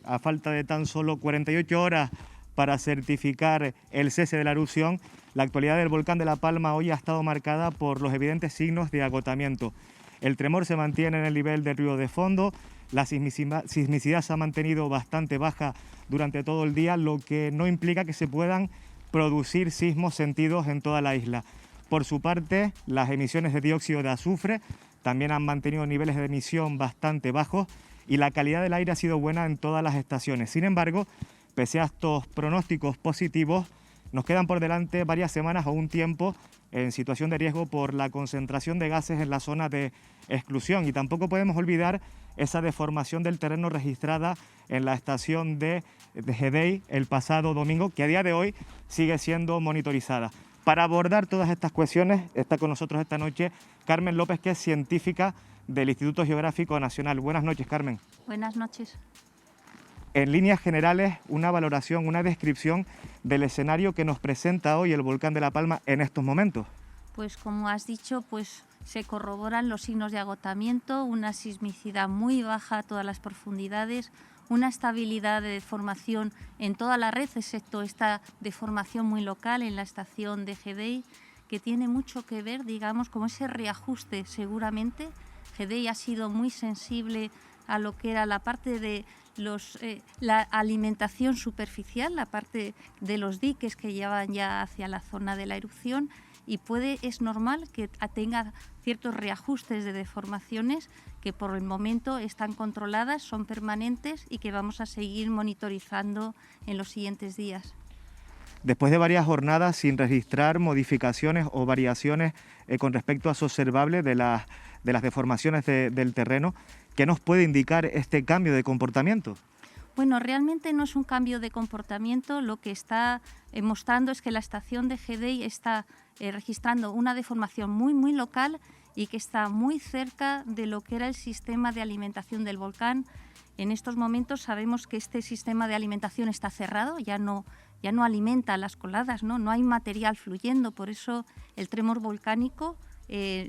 a falta de tan solo 48 horas para certificar el cese de la erupción, la actualidad del volcán de La Palma hoy ha estado marcada por los evidentes signos de agotamiento. El tremor se mantiene en el nivel del ruido de fondo, la sismicidad se ha mantenido bastante baja durante todo el día, lo que no implica que se puedan producir sismos sentidos en toda la isla. Por su parte, las emisiones de dióxido de azufre también han mantenido niveles de emisión bastante bajos y la calidad del aire ha sido buena en todas las estaciones. Sin embargo, pese a estos pronósticos positivos, Nos quedan por delante varias semanas o un tiempo en situación de riesgo por la concentración de gases en la zona de exclusión, y tampoco podemos olvidar esa deformación del terreno registrada en la estación de Gedei el pasado domingo, que a día de hoy sigue siendo monitorizada. Para abordar todas estas cuestiones está con nosotros esta noche Carmen López, que es científica del Instituto Geográfico Nacional. Buenas noches, Carmen. Buenas noches. En líneas generales, una valoración, una descripción del escenario que nos presenta hoy el volcán de La Palma en estos momentos. Pues como has dicho, pues se corroboran los signos de agotamiento, una sismicidad muy baja a todas las profundidades, una estabilidad de deformación en toda la red, excepto esta deformación muy local en la estación de Gedei, que tiene mucho que ver, digamos, como ese reajuste seguramente. Gedei ha sido muy sensible a lo que era la parte de la alimentación superficial, la parte de los diques que llevan ya hacia la zona de la erupción, y es normal que tenga ciertos reajustes de deformaciones que por el momento están controladas, son permanentes y que vamos a seguir monitorizando en los siguientes días. Después de varias jornadas sin registrar modificaciones o variaciones con respecto a lo observable de las deformaciones del terreno, ¿qué nos puede indicar este cambio de comportamiento? Bueno, realmente no es un cambio de comportamiento, lo que está mostrando es que la estación de Gedei está registrando una deformación muy local y que está muy cerca de lo que era el sistema de alimentación del volcán. En estos momentos sabemos que este sistema de alimentación está cerrado, ya no alimenta las coladas, no hay material fluyendo, por eso el tremor volcánico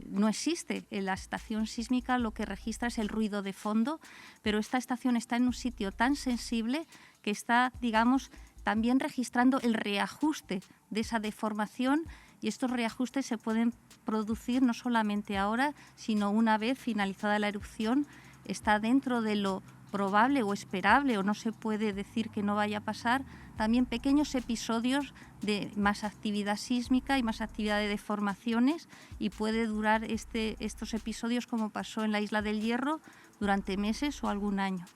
no existe. En la estación sísmica lo que registra es el ruido de fondo, pero esta estación está en un sitio tan sensible que está, digamos, también registrando el reajuste de esa deformación, y estos reajustes se pueden producir no solamente ahora, sino una vez finalizada la erupción. Está dentro de lo probable o esperable, o no se puede decir que no vaya a pasar, también pequeños episodios de más actividad sísmica y más actividad de deformaciones, y puede durar estos episodios, como pasó en la Isla del Hierro, durante meses o algún año.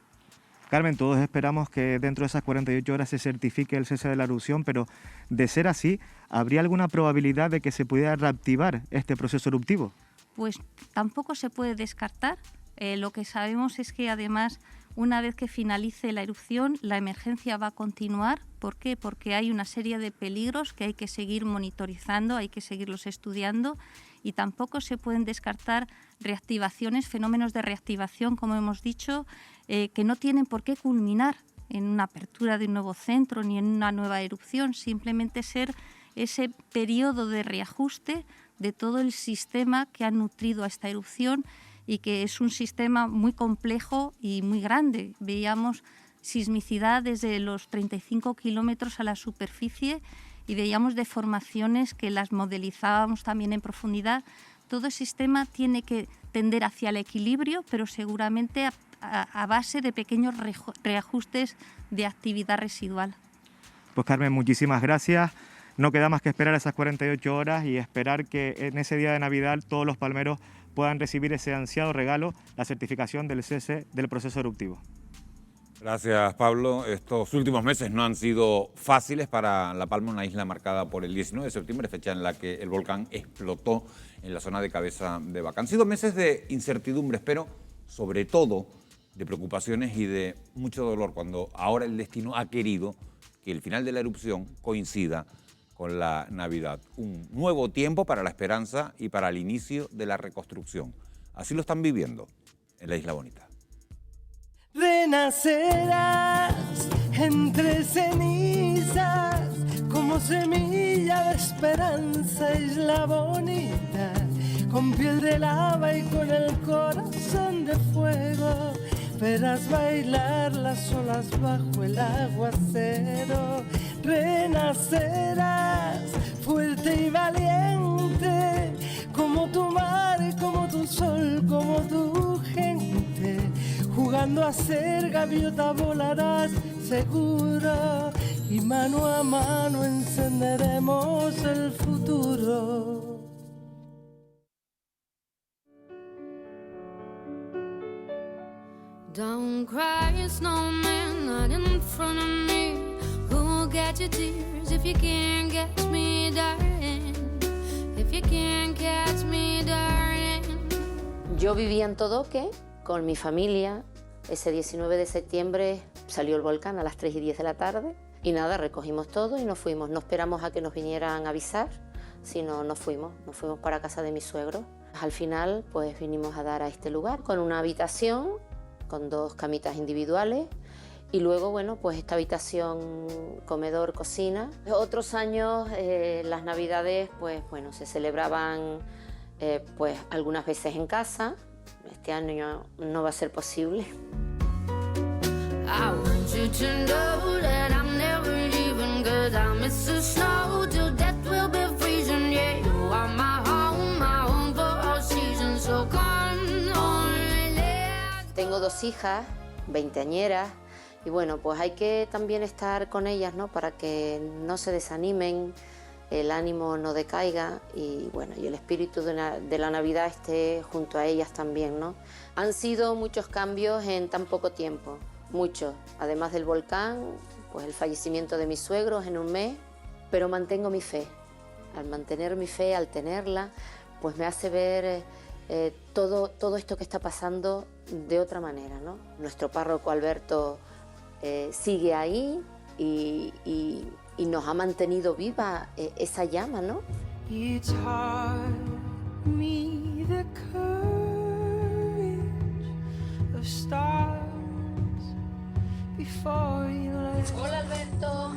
Carmen, todos esperamos que dentro de esas 48 horas se certifique el cese de la erupción, pero de ser así, ¿habría alguna probabilidad de que se pudiera reactivar este proceso eruptivo? Pues tampoco se puede descartar. Lo que sabemos es que además, una vez que finalice la erupción, la emergencia va a continuar. ¿Por qué? Porque hay una serie de peligros que hay que seguir monitorizando, hay que seguirlos estudiando, y tampoco se pueden descartar reactivaciones, fenómenos de reactivación, como hemos dicho, que no tienen por qué culminar en una apertura de un nuevo centro ni en una nueva erupción, simplemente ser ese periodo de reajuste de todo el sistema que ha nutrido a esta erupción, y que es un sistema muy complejo y muy grande. Veíamos sismicidad desde los 35 kilómetros a la superficie y veíamos deformaciones que las modelizábamos también en profundidad. Todo el sistema tiene que tender hacia el equilibrio, pero seguramente a base de pequeños reajustes de actividad residual. Pues Carmen, muchísimas gracias. No queda más que esperar esas 48 horas y esperar que en ese día de Navidad todos los palmeros puedan recibir ese ansiado regalo, la certificación del cese del proceso eruptivo. Gracias, Pablo. Estos últimos meses no han sido fáciles para La Palma, una isla marcada por el 19 de septiembre, fecha en la que el volcán explotó en la zona de Cabeza de Vaca. Han sido meses de incertidumbres, pero sobre todo de preocupaciones y de mucho dolor, cuando ahora el destino ha querido que el final de la erupción coincida con la Navidad. Un nuevo tiempo para la esperanza y para el inicio de la reconstrucción. Así lo están viviendo en la Isla Bonita. Renacerás entre cenizas como semilla de esperanza, Isla Bonita, con piel de lava y con el corazón de fuego. Verás bailar las olas bajo el aguacero. Renacerás fuerte y valiente, como tu mar, como tu sol, como tu gente. Jugando a ser gaviota volarás seguro, y mano a mano encenderemos el futuro. Don't cry, snowman, not in front of me. Who'll get your tears if you can't catch me, darling. If you can't catch me, darling. Yo vivía en Todoque con mi familia. Ese 19 de septiembre salió el volcán a las 3:10 de la tarde y nada, recogimos todo y nos fuimos. No esperamos a que nos vinieran a avisar, sino nos fuimos para casa de mis suegros. Al final pues vinimos a dar a este lugar con una habitación, con 2 camitas individuales y luego bueno pues esta habitación comedor, cocina. Otros años las navidades pues bueno se celebraban pues algunas veces en casa. Este año no va a ser posible. I want you to know that I'm never leaving, 'cause I miss the snow till death will be freezing. Yeah, you are my home for all seasons. So come on, let's... Tengo 2 hijas, veinteañeras, y bueno, pues hay que también estar con ellas, ¿no? Para que no se desanimen, el ánimo no decaiga y bueno, y el espíritu de la Navidad esté junto a ellas también, ¿no? Han sido muchos cambios en tan poco tiempo. Mucho, además del volcán, pues el fallecimiento de mis suegros en un mes, pero mantengo mi fe. Al mantener mi fe, al tenerla, pues me hace ver todo esto que está pasando de otra manera, ¿no? Nuestro párroco Alberto sigue ahí y nos ha mantenido viva esa llama, ¿no? It's hard, me the courage of stars. Hola Alberto,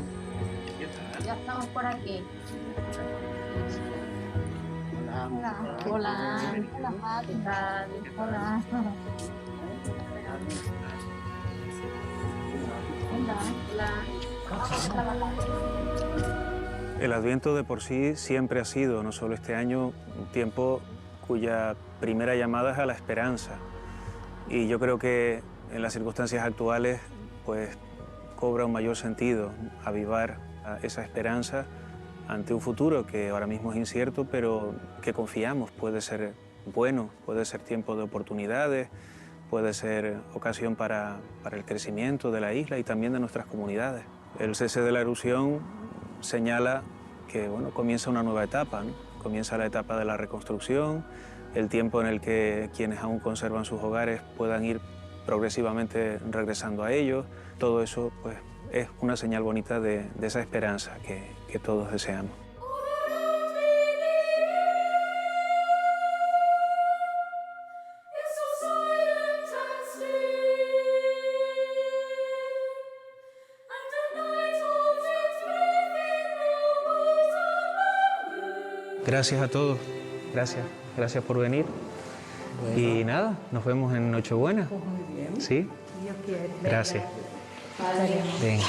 ya estamos por aquí. Hola. Hola. Hola. ¿Qué tal? Hola. El Adviento de por sí siempre ha sido, no solo este año, un tiempo cuya primera llamada es a la esperanza. Y yo creo que en las circunstancias actuales pues cobra un mayor sentido avivar esa esperanza ante un futuro que ahora mismo es incierto, pero que confiamos puede ser bueno, puede ser tiempo de oportunidades, puede ser ocasión para el crecimiento de la isla y también de nuestras comunidades. El cese de la erupción señala que bueno, comienza una nueva etapa, ¿no? Comienza la etapa de la reconstrucción, el tiempo en el que quienes aún conservan sus hogares puedan ir progresivamente regresando a ellos. Todo eso pues, es una señal bonita de esa esperanza que todos deseamos. Gracias a todos, gracias por venir. Bueno. Y nada, nos vemos en Nochebuena. Pues muy bien. ¿Sí? Dios quiere. Gracias. Vale. Venga.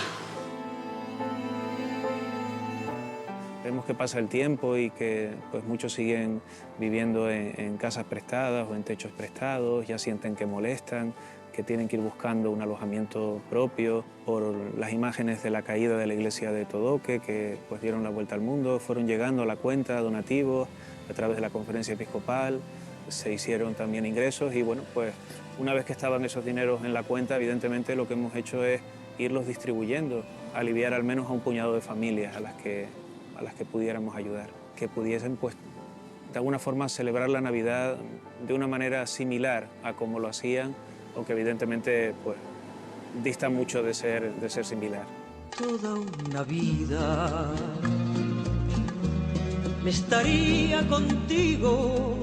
Vemos que pasa el tiempo y que pues, muchos siguen viviendo en casas prestadas o en techos prestados, ya sienten que molestan, que tienen que ir buscando un alojamiento propio por las imágenes de la caída de la iglesia de Todoque, que pues, dieron la vuelta al mundo, fueron llegando a la cuenta donativos a través de la conferencia episcopal, se hicieron también ingresos y bueno, pues una vez que estaban esos dineros en la cuenta, evidentemente lo que hemos hecho es irlos distribuyendo, aliviar al menos a un puñado de familias a las que pudiéramos ayudar, que pudiesen pues de alguna forma celebrar la Navidad de una manera similar a como lo hacían, aunque evidentemente pues dista mucho de ser similar. Toda una vida me estaría contigo.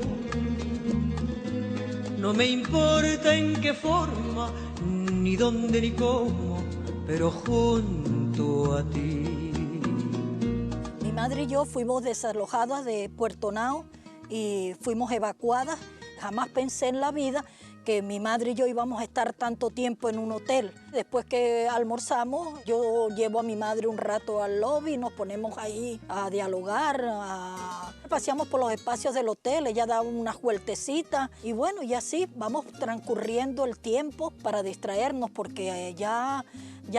No me importa en qué forma, ni dónde ni cómo, pero junto a ti. Mi madre y yo fuimos desalojadas de Puerto Nao y fuimos evacuadas. Jamás pensé en la vida que mi madre y yo íbamos a estar tanto tiempo en un hotel. Después que almorzamos, yo llevo a mi madre un rato al lobby, nos ponemos ahí a dialogar, paseamos por los espacios del hotel, ella da unas vueltecitas y bueno, y así vamos transcurriendo el tiempo para distraernos porque ya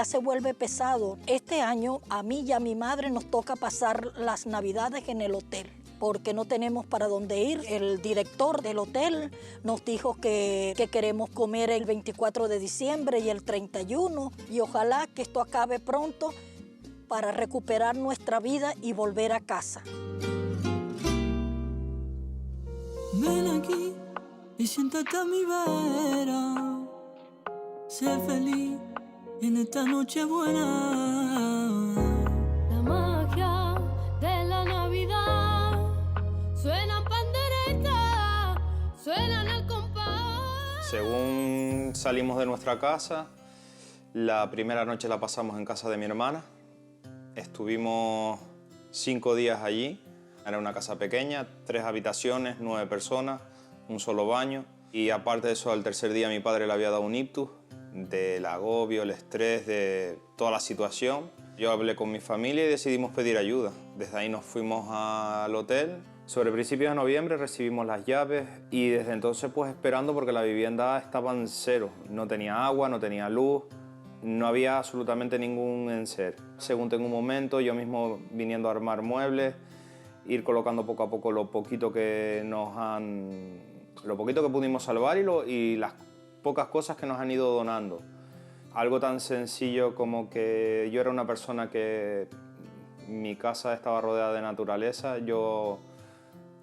se vuelve pesado. Este año a mí y a mi madre nos toca pasar las Navidades en el hotel, porque no tenemos para dónde ir. El director del hotel nos dijo que queremos comer el 24 de diciembre y el 31 y ojalá que esto acabe pronto para recuperar nuestra vida y volver a casa. Ven aquí y siéntate a mi vera. Sé feliz en esta noche buena. La magia de la Navidad. Suenan panderetas, suenan al compás. Según salimos de nuestra casa, la primera noche la pasamos en casa de mi hermana. Estuvimos 5 días allí. Era una casa pequeña, 3 habitaciones, 9 personas, un solo baño. Y aparte de eso, al tercer día mi padre le había dado un ictus, del agobio, el estrés, de toda la situación. Yo hablé con mi familia y decidimos pedir ayuda. Desde ahí nos fuimos al hotel. Sobre principios de noviembre recibimos las llaves y desde entonces pues esperando porque la vivienda estaba en cero. No tenía agua, no tenía luz, no había absolutamente ningún enser. Según tengo un momento, yo mismo viniendo a armar muebles, ir colocando poco a poco lo poquito que pudimos salvar y las pocas cosas que nos han ido donando. Algo tan sencillo como que yo era una persona que mi casa estaba rodeada de naturaleza, yo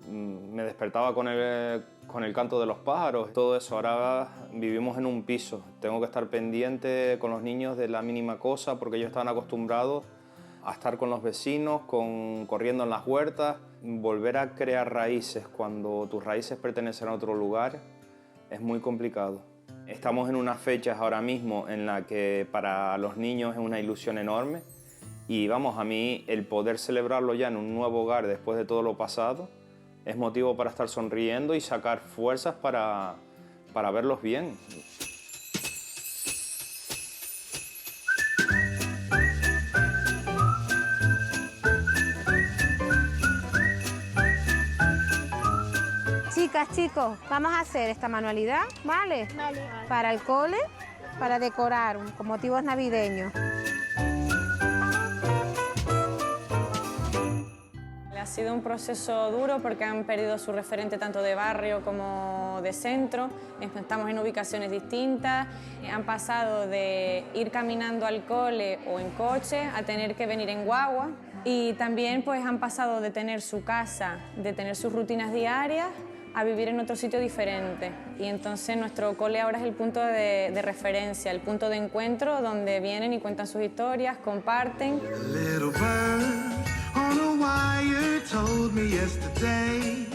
me despertaba con el canto de los pájaros, todo eso. Ahora vivimos en un piso, tengo que estar pendiente con los niños de la mínima cosa porque ellos estaban acostumbrados a estar con los vecinos, corriendo en las huertas. Volver a crear raíces cuando tus raíces pertenecen a otro lugar es muy complicado. Estamos en unas fechas ahora mismo en la que para los niños es una ilusión enorme y vamos, a mí el poder celebrarlo ya en un nuevo hogar después de todo lo pasado es motivo para estar sonriendo y sacar fuerzas para verlos bien. Chicas, chicos, vamos a hacer esta manualidad, ¿vale? Vale. Para el cole, para decorar con motivos navideños. Ha sido un proceso duro porque han perdido su referente tanto de barrio como de centro. Estamos en ubicaciones distintas. Han pasado de ir caminando al cole o en coche a tener que venir en guagua. Y también pues han pasado de tener su casa, de tener sus rutinas diarias, a vivir en otro sitio diferente. Y entonces nuestro cole ahora es el punto de referencia, el punto de encuentro donde vienen y cuentan sus historias, comparten. On a wire told me yesterday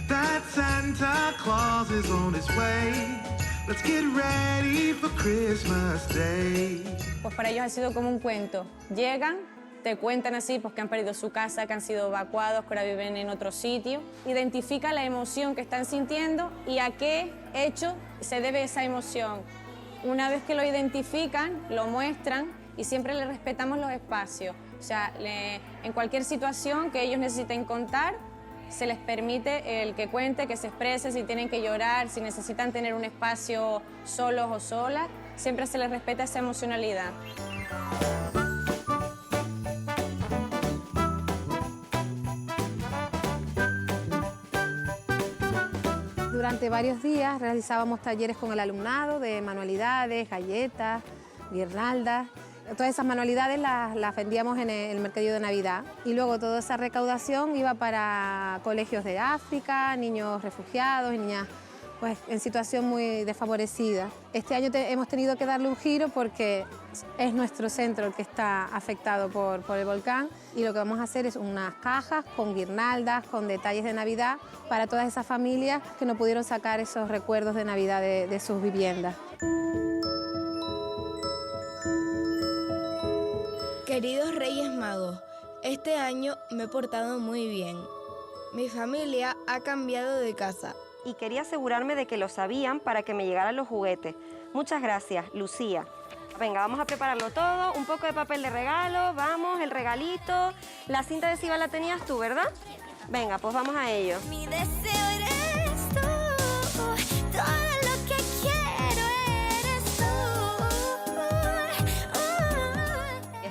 that Santa Claus is on his way. Let's get ready for Christmas Day. Pues para ellos ha sido como un cuento. Llegan, te cuentan así pues que han perdido su casa, que han sido evacuados, que ahora viven en otro sitio. Identifica la emoción que están sintiendo y a qué hecho se debe esa emoción. Una vez que lo identifican, lo muestran y siempre les respetamos los espacios. O sea, en cualquier situación que ellos necesiten contar, se les permite el que cuente, que se exprese, si tienen que llorar, si necesitan tener un espacio solos o solas, siempre se les respeta esa emocionalidad. Durante varios días realizábamos talleres con el alumnado de manualidades, galletas, guirnaldas. Todas esas manualidades las vendíamos en el mercadillo de Navidad y luego toda esa recaudación iba para colegios de África, niños refugiados y niñas pues, en situación muy desfavorecida. Este año hemos tenido que darle un giro porque es nuestro centro el que está afectado por el volcán y lo que vamos a hacer es unas cajas con guirnaldas, con detalles de Navidad para todas esas familias que no pudieron sacar esos recuerdos de Navidad de sus viviendas. Queridos Reyes Magos, este año me he portado muy bien. Mi familia ha cambiado de casa. Y quería asegurarme de que lo sabían para que me llegaran los juguetes. Muchas gracias, Lucía. Venga, vamos a prepararlo todo. Un poco de papel de regalo, vamos, el regalito. La cinta adhesiva la tenías tú, ¿verdad? Venga, pues vamos a ello. Mi deseo eres tú, todo lo que quiero eres tú.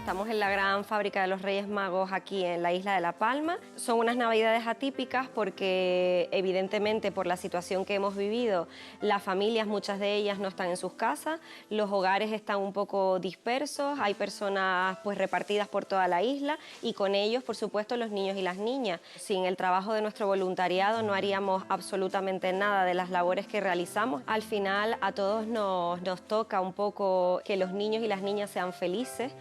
Estamos en la gran fábrica de los Reyes Magos aquí en la isla de La Palma. Son unas navidades atípicas porque evidentemente por la situación que hemos vivido, las familias, muchas de ellas no están en sus casas, los hogares están un poco dispersos, hay personas pues repartidas por toda la isla y con ellos, por supuesto, los niños y las niñas. Sin el trabajo de nuestro voluntariado no haríamos absolutamente nada de las labores que realizamos. Al final a todos nos toca un poco que los niños y las niñas sean felices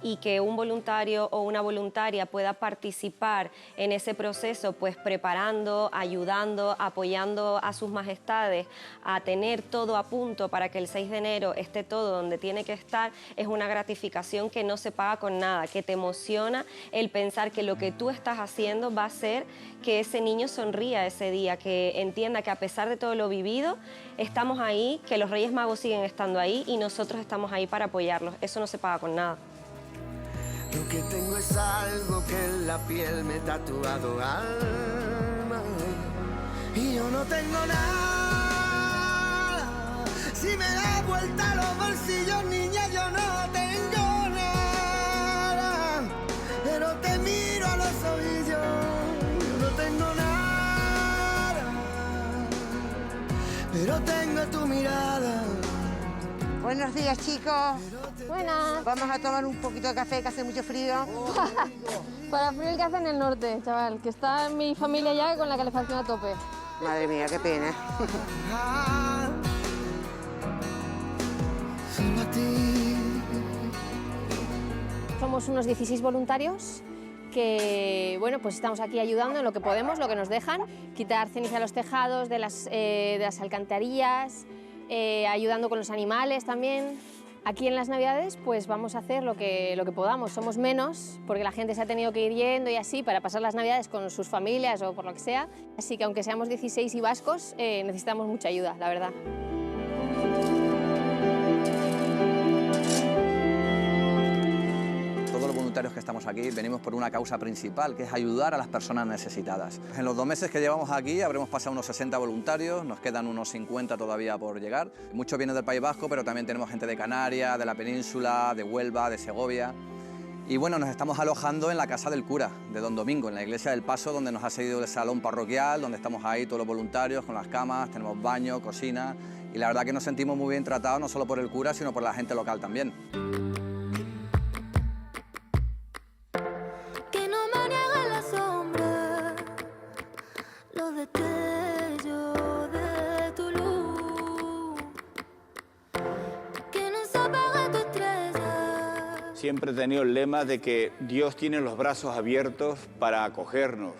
y que un voluntario o una voluntaria pueda participar en ese proceso, pues preparando, ayudando, apoyando a sus majestades a tener todo a punto para que el 6 de enero esté todo donde tiene que estar, es una gratificación que no se paga con nada, que te emociona el pensar que lo que tú estás haciendo va a hacer que ese niño sonría ese día, que entienda que a pesar de todo lo vivido, estamos ahí, que los Reyes Magos siguen estando ahí y nosotros estamos ahí para apoyarlos. Eso no se paga con nada. Lo que tengo es algo que en la piel me he tatuado alma. Y yo no tengo nada. Si me da vuelta los bolsillos, niña, yo no tengo nada. Pero te miro a los ojillos, yo no tengo nada. Pero tengo tu mirada. Buenos días, chicos. Buenas. Vamos a tomar un poquito de café, que hace mucho frío. Para frío el que hace en el norte, chaval, que está mi familia ya con la calefacción a tope. Madre mía, qué pena. Somos unos 16 voluntarios que, bueno, pues estamos aquí ayudando en lo que podemos, lo que nos dejan, quitar ceniza de los tejados, de las alcantarillas, ayudando con los animales también. Aquí en las Navidades pues vamos a hacer lo que podamos, somos menos porque la gente se ha tenido que ir yendo y así para pasar las Navidades con sus familias o por lo que sea, así que aunque seamos 16 y vascos necesitamos mucha ayuda, la verdad. Todos los voluntarios que estamos aquí venimos por una causa principal, que es ayudar a las personas necesitadas. En los 2 meses que llevamos aquí habremos pasado unos 60 voluntarios, nos quedan unos 50 todavía por llegar. Muchos vienen del País Vasco, pero también tenemos gente de Canarias, de la península, de Huelva, de Segovia. Y bueno, nos estamos alojando en la casa del cura de Don Domingo, en la iglesia del Paso, donde nos ha cedido el salón parroquial, donde estamos ahí todos los voluntarios con las camas, tenemos baño, cocina, y la verdad que nos sentimos muy bien tratados, no solo por el cura, sino por la gente local también. Siempre he tenido el lema de que Dios tiene los brazos abiertos para acogernos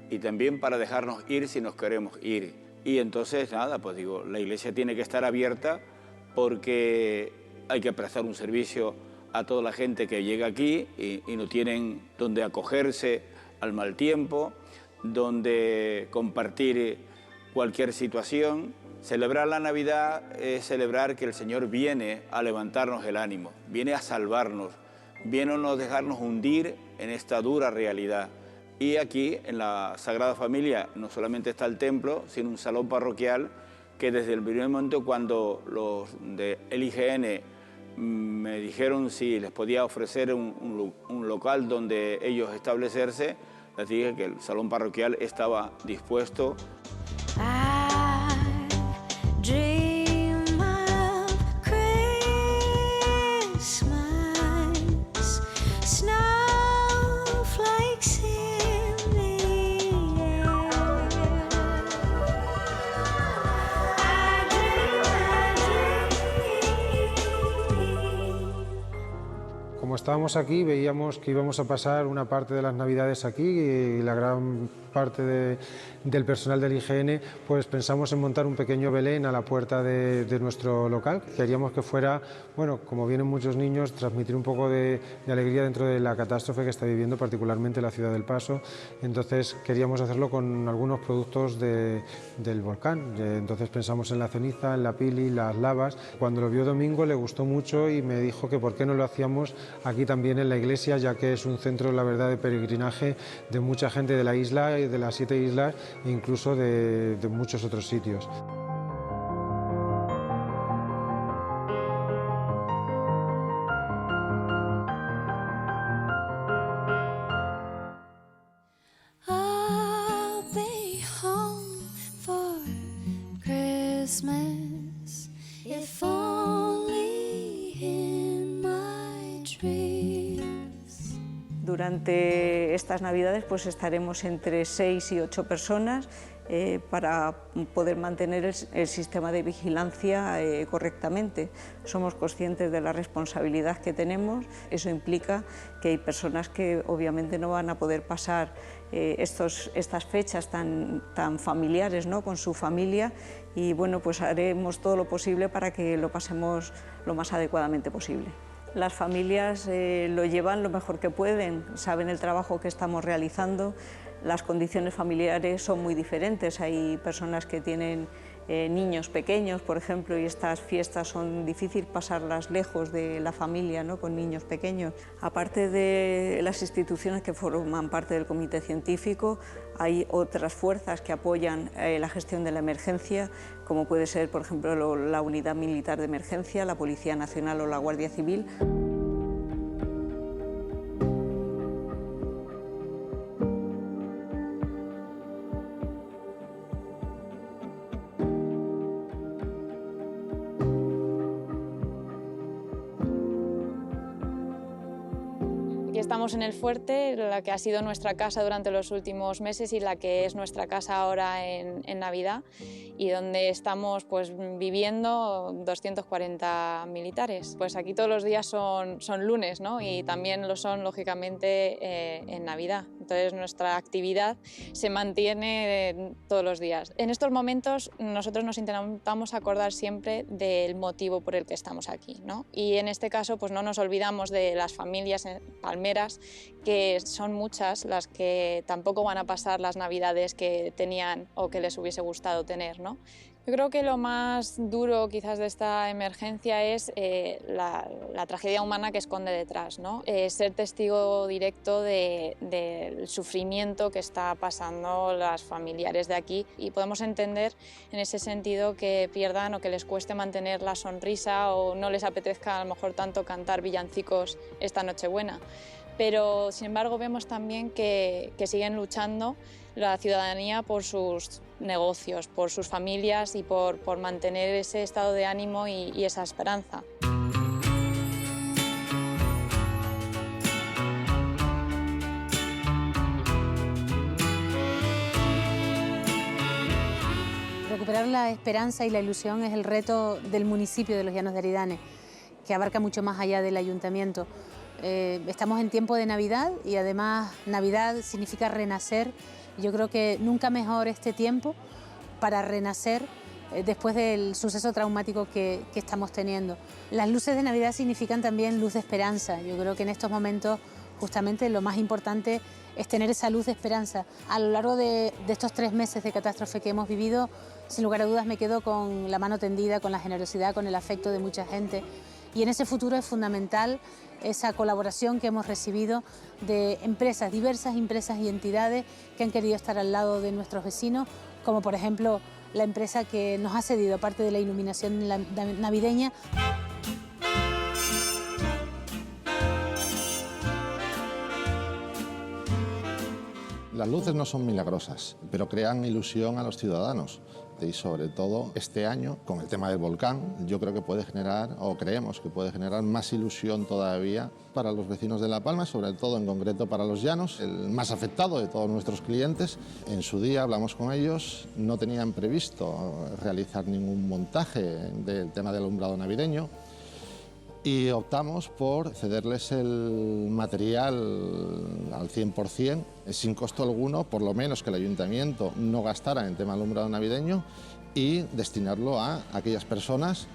y también para dejarnos ir si nos queremos ir. Y entonces, nada, pues digo, la iglesia tiene que estar abierta porque hay que prestar un servicio a toda la gente que llega aquí y no tienen donde acogerse al mal tiempo, donde compartir cualquier situación. Celebrar la Navidad es celebrar que el Señor viene a levantarnos el ánimo, viene a salvarnos, viene a no dejarnos hundir en esta dura realidad. Y aquí, en la Sagrada Familia, no solamente está el templo, sino un salón parroquial que desde el primer momento cuando los del IGN me dijeron si les podía ofrecer un local donde ellos establecerse, les dije que el salón parroquial estaba dispuesto. Como estábamos aquí, veíamos que íbamos a pasar una parte de las Navidades aquí y la gran parte del personal del IGN, pues pensamos en montar un pequeño Belén a la puerta de nuestro local. Queríamos que fuera, bueno, como vienen muchos niños, transmitir un poco de alegría dentro de la catástrofe que está viviendo particularmente la ciudad del Paso. Entonces queríamos hacerlo con algunos productos del volcán. Entonces pensamos en la ceniza, en la pili, las lavas. Cuando lo vio Domingo le gustó mucho y me dijo que por qué no lo hacíamos aquí también en la iglesia, ya que es un centro, la verdad, de peregrinaje de mucha gente de la isla, de las 7 islas e incluso de muchos otros sitios. Durante estas Navidades pues estaremos entre 6 y 8 personas para poder mantener el sistema de vigilancia correctamente. Somos conscientes de la responsabilidad que tenemos, eso implica que hay personas que obviamente no van a poder pasar estas fechas tan familiares, ¿no?, con su familia, y bueno, pues haremos todo lo posible para que lo pasemos lo más adecuadamente posible. Las familias lo llevan lo mejor que pueden, saben el trabajo que estamos realizando. Las condiciones familiares son muy diferentes, hay personas que tienen niños pequeños, por ejemplo, y estas fiestas son difíciles pasarlas lejos de la familia, ¿no?, con niños pequeños. Aparte de las instituciones que forman parte del comité científico, hay otras fuerzas que apoyan la gestión de la emergencia, como puede ser, por ejemplo, la Unidad Militar de Emergencia, la Policía Nacional o la Guardia Civil. Estamos en el fuerte, la que ha sido nuestra casa durante los últimos meses y la que es nuestra casa ahora en Navidad, y donde estamos pues viviendo 240 militares. Pues aquí todos los días son lunes, ¿no?, y también lo son lógicamente en Navidad. Entonces nuestra actividad se mantiene todos los días. En estos momentos nosotros nos intentamos acordar siempre del motivo por el que estamos aquí, ¿no? Y en este caso pues no nos olvidamos de las familias palmeras, que son muchas las que tampoco van a pasar las Navidades que tenían o que les hubiese gustado tener, ¿no? Yo creo que lo más duro quizás de esta emergencia es la tragedia humana que esconde detrás, ¿no? Ser testigo directo del sufrimiento que está pasando las familiares de aquí, y podemos entender en ese sentido que pierdan o que les cueste mantener la sonrisa o no les apetezca a lo mejor tanto cantar villancicos esta Nochebuena. Pero sin embargo vemos también que siguen luchando la ciudadanía por sus negocios, por sus familias y por mantener ese estado de ánimo y esa esperanza. Recuperar la esperanza y la ilusión es el reto del municipio de Los Llanos de Aridane, que abarca mucho más allá del ayuntamiento. Estamos en tiempo de Navidad y además Navidad significa renacer. Yo creo que nunca mejor este tiempo para renacer después del suceso traumático que estamos teniendo. Las luces de Navidad significan también luz de esperanza. Yo creo que en estos momentos justamente lo más importante es tener esa luz de esperanza. A lo largo de estos 3 meses de catástrofe que hemos vivido, sin lugar a dudas me quedo con la mano tendida, con la generosidad, con el afecto de mucha gente. Y en ese futuro es fundamental esa colaboración que hemos recibido de empresas, diversas empresas y entidades que han querido estar al lado de nuestros vecinos, como por ejemplo la empresa que nos ha cedido parte de la iluminación navideña. Las luces no son milagrosas, pero crean ilusión a los ciudadanos. Y sobre todo este año, con el tema del volcán, yo creo que puede generar, o creemos que puede generar más ilusión todavía para los vecinos de La Palma, sobre todo en concreto para los llanos, el más afectado de todos nuestros clientes. En su día hablamos con ellos, no tenían previsto realizar ningún montaje del tema del alumbrado navideño, y optamos por cederles el material al 100%, sin costo alguno, por lo menos que el ayuntamiento no gastara en tema alumbrado navideño, y destinarlo a aquellas personas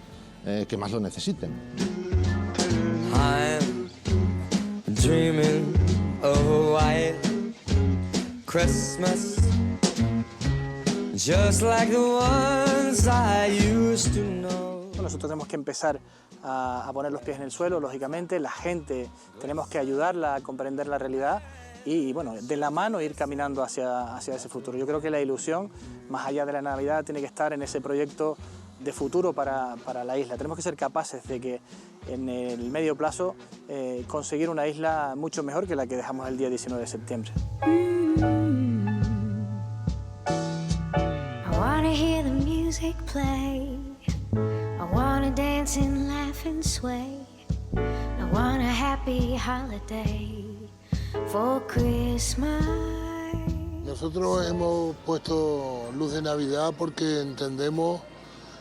que más lo necesiten. I'm dreaming of a white Christmas, just like the ones I used to know. Nosotros tenemos que empezar a poner los pies en el suelo, lógicamente, la gente tenemos que ayudarla a comprender la realidad y bueno, de la mano ir caminando hacia ese futuro. Yo creo que la ilusión, más allá de la Navidad, tiene que estar en ese proyecto de futuro para la isla. Tenemos que ser capaces de que en el medio plazo conseguir una isla mucho mejor que la que dejamos el día 19 de septiembre. I wanna hear the music play. I wanna dance and laugh and sway. I want a happy holiday. for Christmas. Nosotros hemos puesto luz de Navidad porque entendemos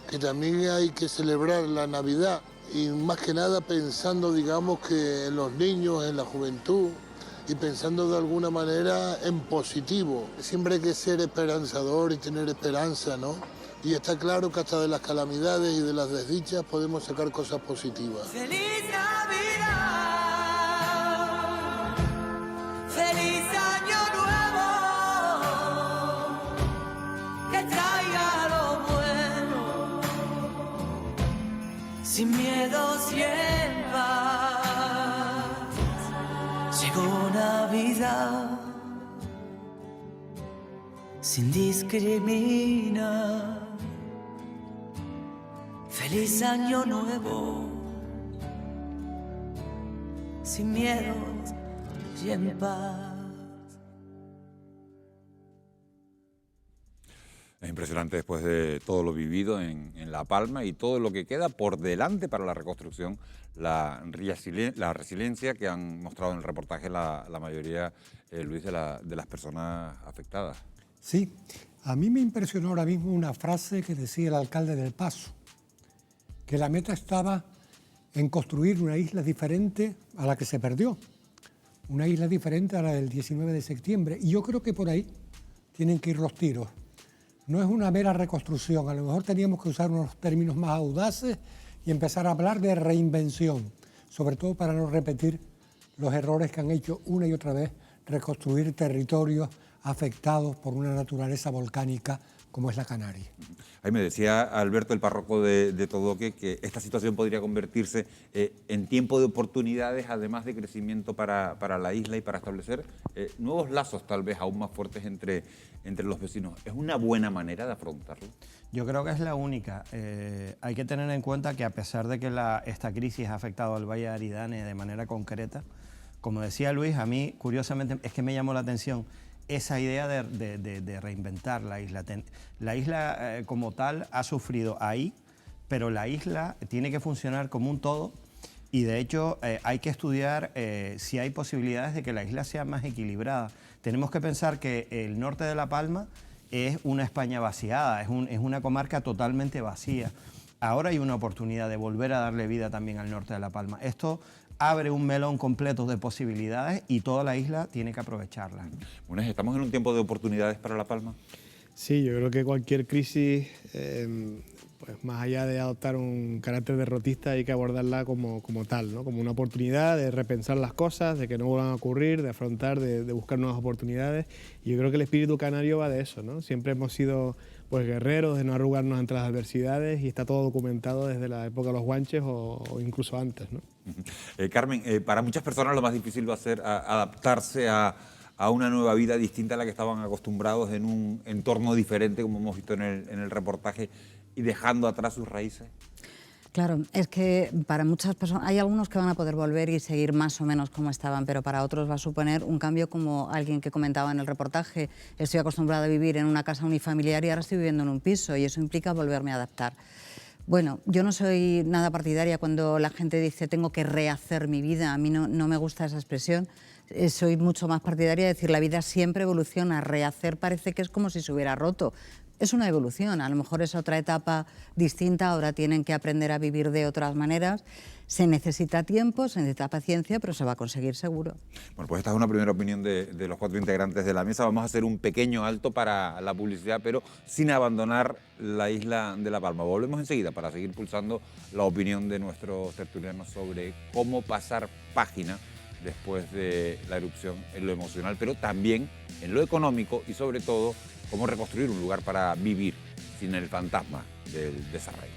que también hay que celebrar la Navidad y más que nada pensando, digamos, que en los niños, en la juventud y pensando de alguna manera en positivo. Siempre hay que ser esperanzador y tener esperanza, ¿no? Y está claro que hasta de las calamidades y de las desdichas podemos sacar cosas positivas. ¡Feliz Navidad! ¡Feliz Año Nuevo! Que traiga lo bueno, sin miedos y en paz. Llegó Navidad, sin discriminar. Feliz Año Nuevo, sin miedos y en paz. Es impresionante después de todo lo vivido en La Palma y todo lo que queda por delante para la reconstrucción, la resiliencia que han mostrado en el reportaje la mayoría, Luis, de las personas afectadas. Sí, a mí me impresionó ahora mismo una frase que decía el alcalde del Paso, que la meta estaba en construir una isla diferente a la que se perdió, una isla diferente a la del 19 de septiembre. Y yo creo que por ahí tienen que ir los tiros. No es una mera reconstrucción, a lo mejor teníamos que usar unos términos más audaces y empezar a hablar de reinvención, sobre todo para no repetir los errores que han hecho una y otra vez, reconstruir territorios afectados por una naturaleza volcánica como es la Canaria. Ahí me decía Alberto, el párroco de Todoque, que esta situación podría convertirse en tiempo de oportunidades, además de crecimiento para la isla y para establecer nuevos lazos tal vez aún más fuertes entre los vecinos. ¿Es una buena manera de afrontarlo? Yo creo que es la única. Hay que tener en cuenta que a pesar de que esta crisis ha afectado al Valle de Aridane de manera concreta, como decía Luis, a mí curiosamente es que me llamó la atención esa idea de reinventar la isla. La isla como tal ha sufrido ahí, pero la isla tiene que funcionar como un todo y de hecho hay que estudiar si hay posibilidades de que la isla sea más equilibrada. Tenemos que pensar que el norte de La Palma es una España vaciada, es una comarca totalmente vacía. Ahora hay una oportunidad de volver a darle vida también al norte de La Palma. Esto abre un melón completo de posibilidades y toda la isla tiene que aprovecharlas. Bueno, ¿estamos en un tiempo de oportunidades para La Palma? Sí, yo creo que cualquier crisis, pues más allá de adoptar un carácter derrotista, hay que abordarla como tal, ¿no? Como una oportunidad de repensar las cosas, de que no vuelvan a ocurrir, de afrontar, de buscar nuevas oportunidades. Y yo creo que el espíritu canario va de eso, ¿no? Siempre hemos sido pues guerreros, de no arrugarnos ante las adversidades y está todo documentado desde la época de los guanches o incluso antes, ¿no? Carmen, para muchas personas lo más difícil va a ser adaptarse a una nueva vida distinta a la que estaban acostumbrados en un entorno diferente, como hemos visto en el reportaje, y dejando atrás sus raíces. Claro, es que para muchas personas, hay algunos que van a poder volver y seguir más o menos como estaban, pero para otros va a suponer un cambio, como alguien que comentaba en el reportaje. Estoy acostumbrada a vivir en una casa unifamiliar y ahora estoy viviendo en un piso y eso implica volverme a adaptar. Bueno, yo no soy nada partidaria cuando la gente dice tengo que rehacer mi vida, a mí no me gusta esa expresión. Soy mucho más partidaria de decir la vida siempre evoluciona, rehacer parece que es como si se hubiera roto. Es una evolución, a lo mejor es otra etapa distinta, ahora tienen que aprender a vivir de otras maneras. Se necesita tiempo, se necesita paciencia, pero se va a conseguir seguro. Bueno, pues esta es una primera opinión de los 4 integrantes de la mesa. Vamos a hacer un pequeño alto para la publicidad, pero sin abandonar la isla de La Palma. Volvemos enseguida para seguir pulsando la opinión de nuestros tertulianos sobre cómo pasar página después de la erupción en lo emocional, pero también en lo económico y sobre todo cómo reconstruir un lugar para vivir sin el fantasma del desarraigo.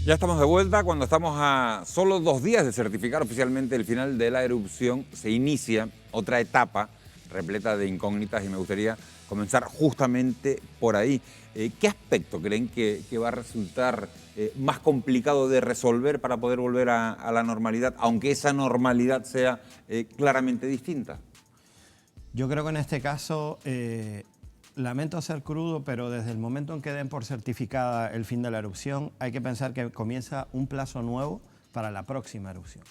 Ya estamos de vuelta. Cuando estamos a solo 2 días de certificar oficialmente el final de la erupción, se inicia otra etapa repleta de incógnitas y me gustaría comenzar justamente por ahí. ¿Qué aspecto creen que va a resultar más complicado de resolver para poder volver a la normalidad, aunque esa normalidad sea claramente distinta? Yo creo que en este caso, lamento ser crudo, pero desde el momento en que den por certificada el fin de la erupción, hay que pensar que comienza un plazo nuevo para la próxima erupción.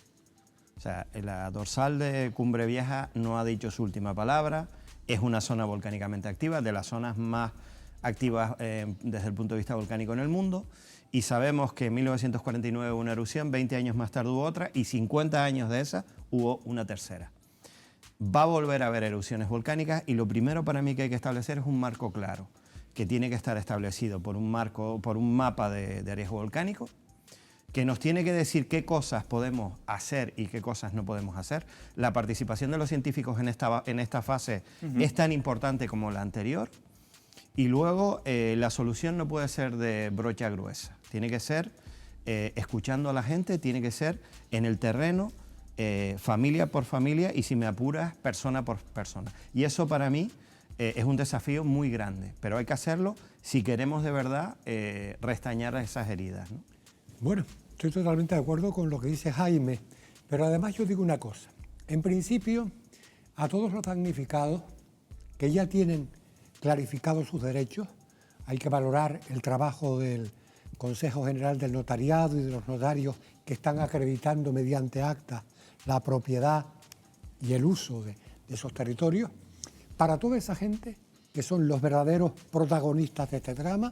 O sea, la dorsal de Cumbre Vieja no ha dicho su última palabra, es una zona volcánicamente activa, de las zonas más activas desde el punto de vista volcánico en el mundo, y sabemos que en 1949 hubo una erupción, 20 años más tarde hubo otra, y 50 años de esa hubo una tercera. Va a volver a haber erupciones volcánicas, y lo primero para mí que hay que establecer es un marco claro, que tiene que estar establecido por un mapa de riesgo volcánico, que nos tiene que decir qué cosas podemos hacer y qué cosas no podemos hacer. La participación de los científicos en esta fase es tan importante como la anterior. Y luego la solución no puede ser de brocha gruesa, tiene que ser escuchando a la gente, tiene que ser en el terreno, familia por familia y, si me apuras, persona por persona. Y eso para mí es un desafío muy grande, pero hay que hacerlo si queremos de verdad restañar esas heridas, ¿no? Bueno, estoy totalmente de acuerdo con lo que dice Jaime, pero además yo digo una cosa. En principio, a todos los damnificados que ya tienen clarificados sus derechos, hay que valorar el trabajo del Consejo General del Notariado y de los notarios que están acreditando mediante acta la propiedad y el uso de esos territorios. Para toda esa gente, que son los verdaderos protagonistas de este drama,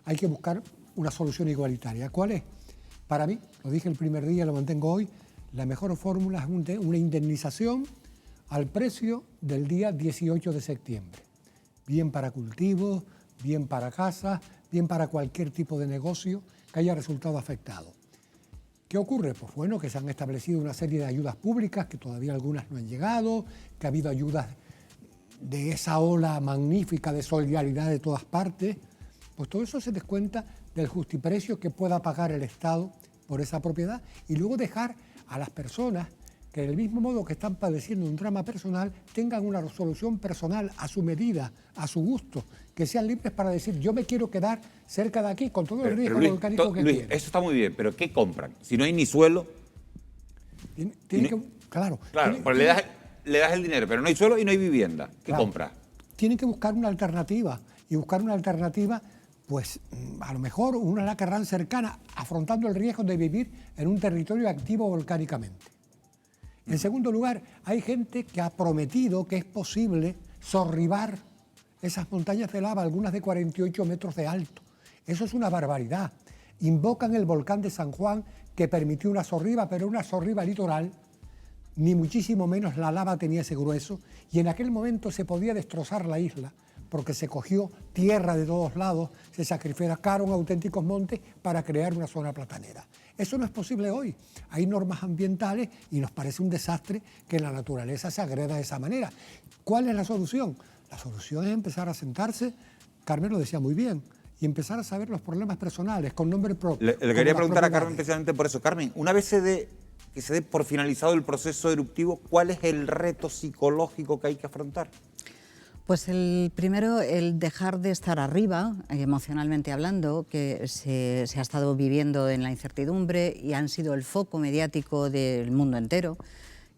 hay que buscar una solución igualitaria. ¿Cuál es? Para mí, lo dije el primer día, lo mantengo hoy, la mejor fórmula es una indemnización al precio del día 18 de septiembre. Bien para cultivos, bien para casas, bien para cualquier tipo de negocio que haya resultado afectado. ¿Qué ocurre? Pues bueno, que se han establecido una serie de ayudas públicas, que todavía algunas no han llegado, que ha habido ayudas de esa ola magnífica de solidaridad de todas partes. Pues todo eso se descuenta del justiprecio que pueda pagar el Estado por esa propiedad, y luego dejar a las personas que, del mismo modo que están padeciendo un drama personal, tengan una resolución personal a su medida, a su gusto, que sean libres para decir: yo me quiero quedar cerca de aquí con todo el riesgo volcánico que tiene. Eso está muy bien, pero ¿qué compran? Si no hay ni suelo... Claro, pues le das el dinero, pero no hay suelo y no hay vivienda. ¿Qué compras? Tienen que buscar una alternativa, y buscar una alternativa, pues a lo mejor una la querrán cercana, afrontando el riesgo de vivir en un territorio activo volcánicamente. En segundo lugar, hay gente que ha prometido que es posible sorribar esas montañas de lava, algunas de 48 metros de alto. Eso es una barbaridad. Invocan el volcán de San Juan, que permitió una sorriba, pero una sorriba litoral, ni muchísimo menos la lava tenía ese grueso, y en aquel momento se podía destrozar la isla, porque se cogió tierra de todos lados, se sacrificaron auténticos montes para crear una zona platanera. Eso no es posible hoy. Hay normas ambientales y nos parece un desastre que la naturaleza se agreda de esa manera. ¿Cuál es la solución? La solución es empezar a sentarse, Carmen lo decía muy bien, y empezar a saber los problemas personales con nombre propio. Le quería preguntar a Carmen precisamente por eso. Carmen, una vez que se dé por finalizado el proceso eruptivo, ¿cuál es el reto psicológico que hay que afrontar? Pues el primero, el dejar de estar arriba, emocionalmente hablando, que se ha estado viviendo en la incertidumbre y han sido el foco mediático del mundo entero.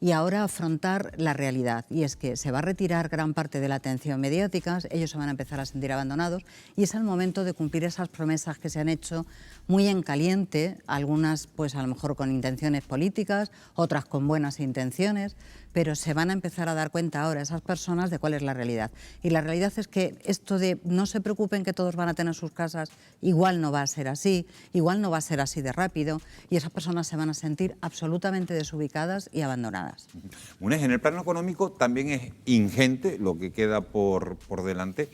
Y ahora afrontar la realidad, y es que se va a retirar gran parte de la atención mediática, ellos se van a empezar a sentir abandonados, y es el momento de cumplir esas promesas que se han hecho muy en caliente, algunas pues a lo mejor con intenciones políticas, otras con buenas intenciones, pero se van a empezar a dar cuenta ahora esas personas de cuál es la realidad. Y la realidad es que esto de no se preocupen que todos van a tener sus casas, igual no va a ser así, igual no va a ser así de rápido, y esas personas se van a sentir absolutamente desubicadas y abandonadas. Munes, en el plano económico también es ingente lo que queda por delante.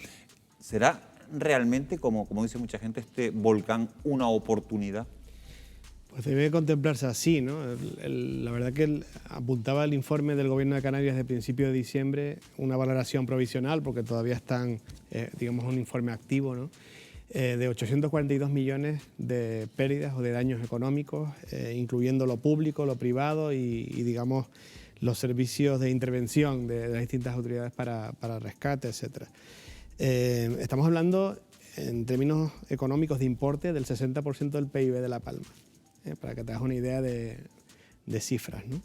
¿Será realmente, como dice mucha gente, este volcán una oportunidad? Pues debe contemplarse así, ¿no? La verdad que apuntaba el informe del Gobierno de Canarias de principio de diciembre, una valoración provisional, porque todavía están, digamos, un informe activo, ¿no? De 842 millones de pérdidas o de daños económicos, incluyendo lo público, lo privado y digamos, los servicios de intervención de las distintas autoridades para rescate, etcétera. Estamos hablando en términos económicos de importe del 60% del PIB de La Palma, para que te hagas una idea de cifras, ¿no?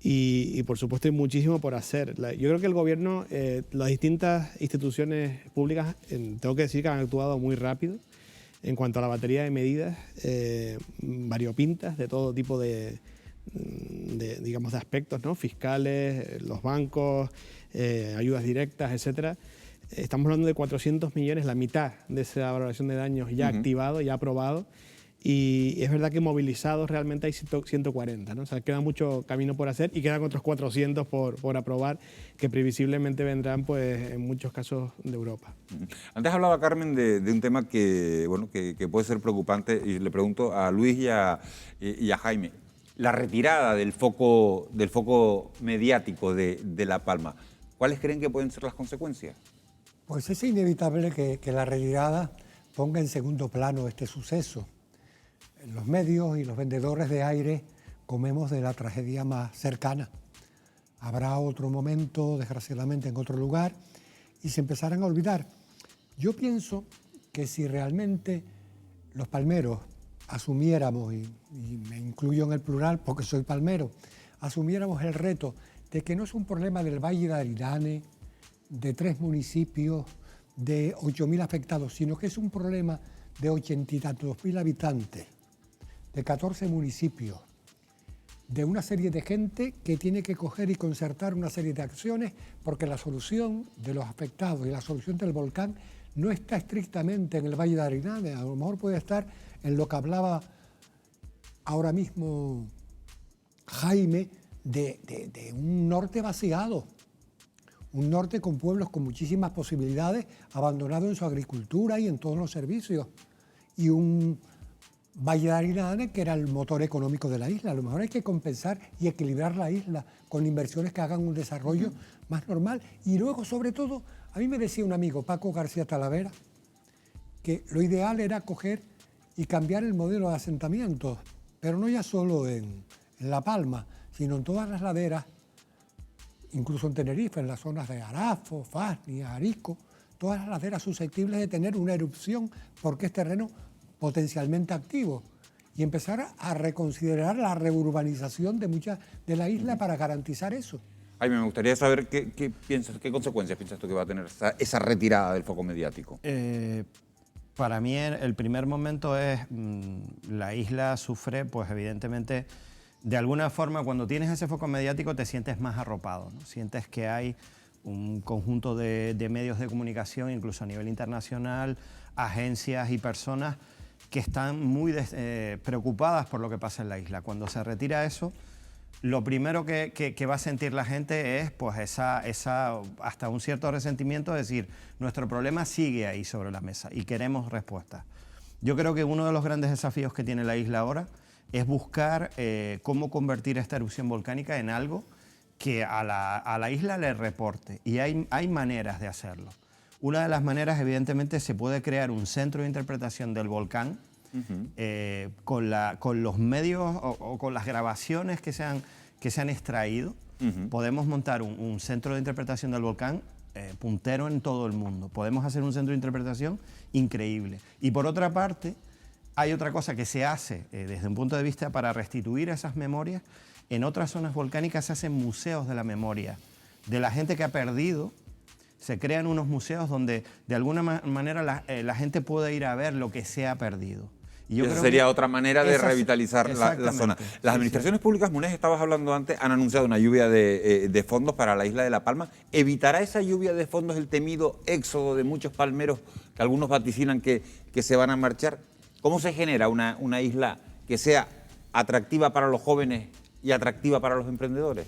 Y por supuesto hay muchísimo por hacer. Yo creo que el gobierno, las distintas instituciones públicas, tengo que decir que han actuado muy rápido en cuanto a la batería de medidas variopintas de todo tipo de aspectos, ¿no? Fiscales, los bancos, ayudas directas, etcétera. Estamos hablando de 400 millones, la mitad de esa valoración de daños ya activado, ya aprobado. Y es verdad que movilizados realmente hay 140, ¿no? O sea, queda mucho camino por hacer y quedan otros 400 por aprobar, que previsiblemente vendrán, pues, en muchos casos de Europa. Antes hablaba Carmen de un tema que puede ser preocupante, y le pregunto a Luis y a Jaime. La retirada del foco mediático de La Palma, ¿cuáles creen que pueden ser las consecuencias? Pues es inevitable que la retirada ponga en segundo plano este suceso. Los medios y los vendedores de aire comemos de la tragedia más cercana. Habrá otro momento, desgraciadamente, en otro lugar, y se empezarán a olvidar. Yo pienso que si realmente los palmeros asumiéramos, y me incluyo en el plural porque soy palmero, asumiéramos el reto de que no es un problema del Valle de Aridane, de 3 municipios, de 8.000 afectados, sino que es un problema de 80 y tantos mil habitantes, de 14 municipios, de una serie de gente que tiene que coger y concertar una serie de acciones, porque la solución de los afectados y la solución del volcán no está estrictamente en el Valle de Aridane, a lo mejor puede estar en lo que hablaba ahora mismo Jaime, de un norte vaciado, un norte con pueblos con muchísimas posibilidades, abandonado en su agricultura y en todos los servicios, y un Valle de Aridane que era el motor económico de la isla. A lo mejor hay que compensar y equilibrar la isla con inversiones que hagan un desarrollo más normal. Y luego, sobre todo, a mí me decía un amigo, Paco García Talavera, que lo ideal era coger y cambiar el modelo de asentamientos, pero no ya solo en La Palma, sino en todas las laderas, incluso en Tenerife, en las zonas de Arafo, Fasnia, Arico, todas las laderas susceptibles de tener una erupción porque es terreno potencialmente activo, y empezar a reconsiderar la reurbanización de muchas de la isla para garantizar eso. Jaime, me gustaría saber qué consecuencias piensas tú que va a tener esa retirada del foco mediático. Para mí el primer momento es, la isla sufre, pues evidentemente, de alguna forma cuando tienes ese foco mediático te sientes más arropado, ¿no? Sientes que hay un conjunto de medios de comunicación, incluso a nivel internacional, agencias y personas que están muy preocupadas por lo que pasa en la isla. Cuando se retira eso, lo primero que va a sentir la gente es, pues, hasta un cierto resentimiento, es decir, nuestro problema sigue ahí sobre la mesa y queremos respuestas. Yo creo que uno de los grandes desafíos que tiene la isla ahora es buscar cómo convertir esta erupción volcánica en algo que a la isla le reporte, y hay maneras de hacerlo. Una de las maneras, evidentemente, se puede crear un centro de interpretación del volcán con los medios o con las grabaciones que se han extraído. Podemos montar un centro de interpretación del volcán puntero en todo el mundo. Podemos hacer un centro de interpretación increíble. Y por otra parte, hay otra cosa que se hace desde un punto de vista para restituir esas memorias. En otras zonas volcánicas se hacen museos de la memoria de la gente que ha perdido. Se crean unos museos donde de alguna manera la gente puede ir a ver lo que se ha perdido. Y yo esa creo sería que otra manera de revitalizar la zona. Las administraciones públicas, Munez, estabas hablando antes, han anunciado una lluvia de fondos para la isla de La Palma. ¿Evitará esa lluvia de fondos el temido éxodo de muchos palmeros que algunos vaticinan que se van a marchar? ¿Cómo se genera una isla que sea atractiva para los jóvenes y atractiva para los emprendedores?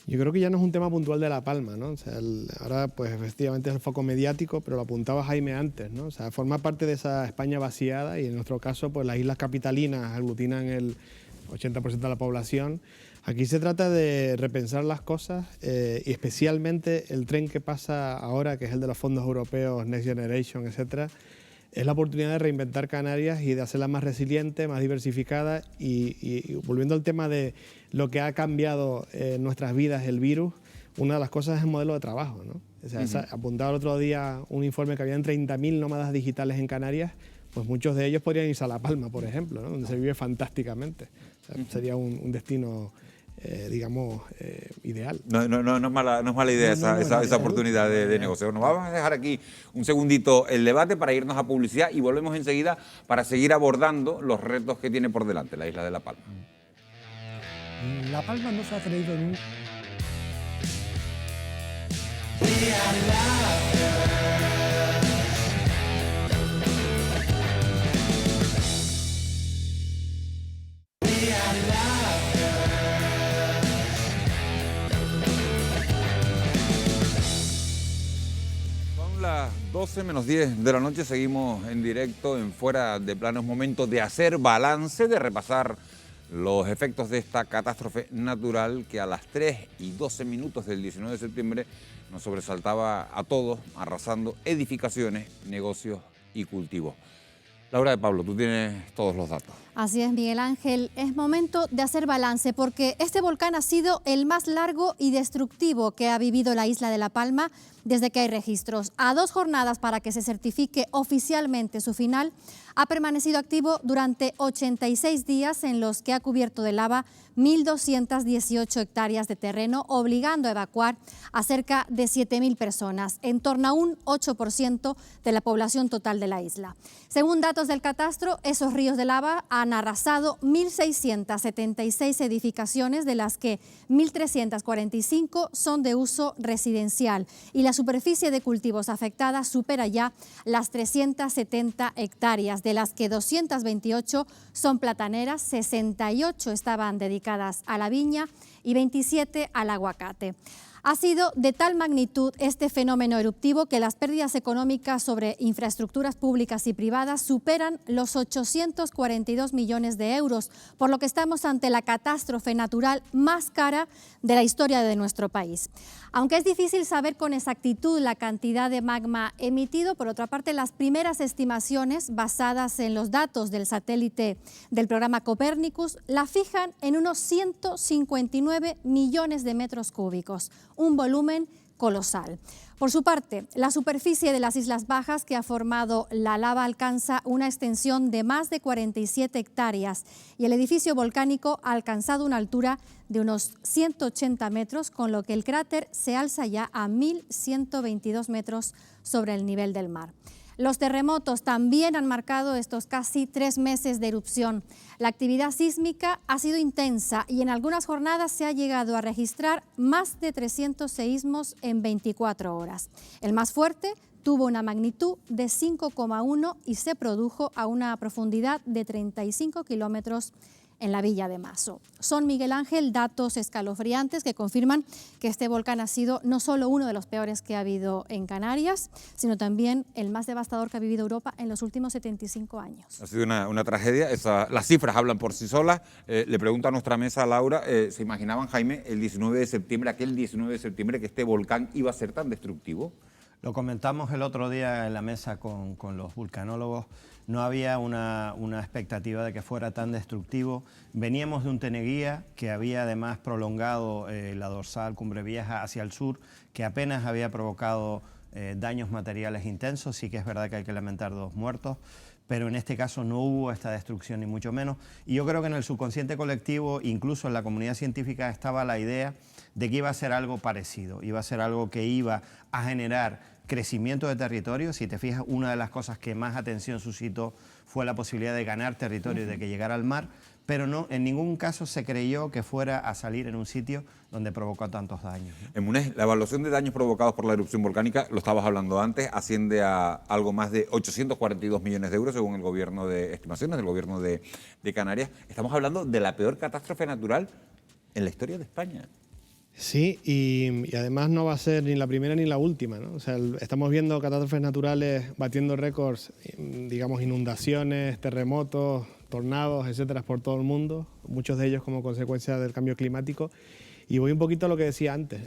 Yo creo que ya no es un tema puntual de La Palma, ¿no? O sea, ahora, pues efectivamente es el foco mediático, pero lo apuntaba Jaime antes, ¿no? O sea, forma parte de esa España vaciada, y en nuestro caso, pues las islas capitalinas aglutinan el 80% de la población. Aquí se trata de repensar las cosas, y especialmente el tren que pasa ahora, que es el de los fondos europeos, Next Generation, etcétera, es la oportunidad de reinventar Canarias y de hacerla más resiliente, más diversificada, y volviendo al tema de lo que ha cambiado nuestras vidas, el virus, una de las cosas es el modelo de trabajo, ¿no? O sea, apuntaba el otro día un informe que habían 30.000 nómadas digitales en Canarias, pues muchos de ellos podrían irse a La Palma, por ejemplo, ¿no? Donde se vive fantásticamente. O sea, sería un destino, digamos, ideal. No es mala idea esa oportunidad de negocio. Nos vamos a dejar aquí un segundito el debate para irnos a publicidad y volvemos enseguida para seguir abordando los retos que tiene por delante la isla de La Palma. La Palma no se ha creído nunca. Son las 12 menos 10 de la noche, seguimos en directo en Fuera de Plano. Es momento de hacer balance, de repasar los efectos de esta catástrofe natural que a las 3:12 del 19 de septiembre nos sobresaltaba a todos, arrasando edificaciones, negocios y cultivos. Laura de Pablo, tú tienes todos los datos. Así es, Miguel Ángel. Es momento de hacer balance porque este volcán ha sido el más largo y destructivo que ha vivido la isla de La Palma desde que hay registros. A 2 jornadas para que se certifique oficialmente su final, ha permanecido activo durante 86 días en los que ha cubierto de lava 1.218 hectáreas de terreno, obligando a evacuar a cerca de 7.000 personas, en torno a un 8% de la población total de la isla. Según datos del catastro, esos ríos de lava han arrasado 1.676 edificaciones, de las que 1.345 son de uso residencial, y la superficie de cultivos afectada supera ya las 370 hectáreas, de las que 228 son plataneras, 68 estaban dedicadas a la viña y 27 al aguacate. Ha sido de tal magnitud este fenómeno eruptivo que las pérdidas económicas sobre infraestructuras públicas y privadas superan los 842 millones de euros, por lo que estamos ante la catástrofe natural más cara de la historia de nuestro país. Aunque es difícil saber con exactitud la cantidad de magma emitido, por otra parte, las primeras estimaciones basadas en los datos del satélite del programa Copernicus la fijan en unos 159 millones de metros cúbicos, un volumen colosal. Por su parte, la superficie de las Islas Bajas que ha formado la lava alcanza una extensión de más de 47 hectáreas y el edificio volcánico ha alcanzado una altura de unos 180 metros, con lo que el cráter se alza ya a 1.122 metros sobre el nivel del mar. Los terremotos también han marcado estos casi 3 meses de erupción. La actividad sísmica ha sido intensa y en algunas jornadas se ha llegado a registrar más de 300 seísmos en 24 horas. El más fuerte tuvo una magnitud de 5,1 y se produjo a una profundidad de 35 kilómetros en la Villa de Mazo. Son, Miguel Ángel, datos escalofriantes que confirman que este volcán ha sido no solo uno de los peores que ha habido en Canarias, sino también el más devastador que ha vivido Europa en los últimos 75 años. Ha sido una tragedia. Las cifras hablan por sí solas. Le pregunto a nuestra mesa, Laura, ¿se imaginaban, Jaime, el 19 de septiembre, aquel 19 de septiembre, que este volcán iba a ser tan destructivo? Lo comentamos el otro día en la mesa con los vulcanólogos. No había una expectativa de que fuera tan destructivo. Veníamos de un Teneguía que había además prolongado la dorsal Cumbre Vieja hacia el sur, que apenas había provocado daños materiales intensos. Sí que es verdad que hay que lamentar 2 muertos, pero en este caso no hubo esta destrucción ni mucho menos. Y yo creo que en el subconsciente colectivo, incluso en la comunidad científica, estaba la idea de que iba a ser algo parecido, iba a ser algo que iba a generar crecimiento de territorio. Si te fijas, una de las cosas que más atención suscitó fue la posibilidad de ganar territorio y de que llegara al mar, pero no, en ningún caso se creyó que fuera a salir en un sitio donde provocó tantos daños, ¿no? En Munez, la evaluación de daños provocados por la erupción volcánica, lo estabas hablando antes, asciende a algo más de 842 millones de euros, según el gobierno de estimaciones del gobierno de Canarias. Estamos hablando de la peor catástrofe natural en la historia de España. Sí, y además no va a ser ni la primera ni la última, ¿no? O sea, estamos viendo catástrofes naturales batiendo récords, digamos, inundaciones, terremotos, tornados, etcétera, por todo el mundo, muchos de ellos como consecuencia del cambio climático. Y voy un poquito a lo que decía antes,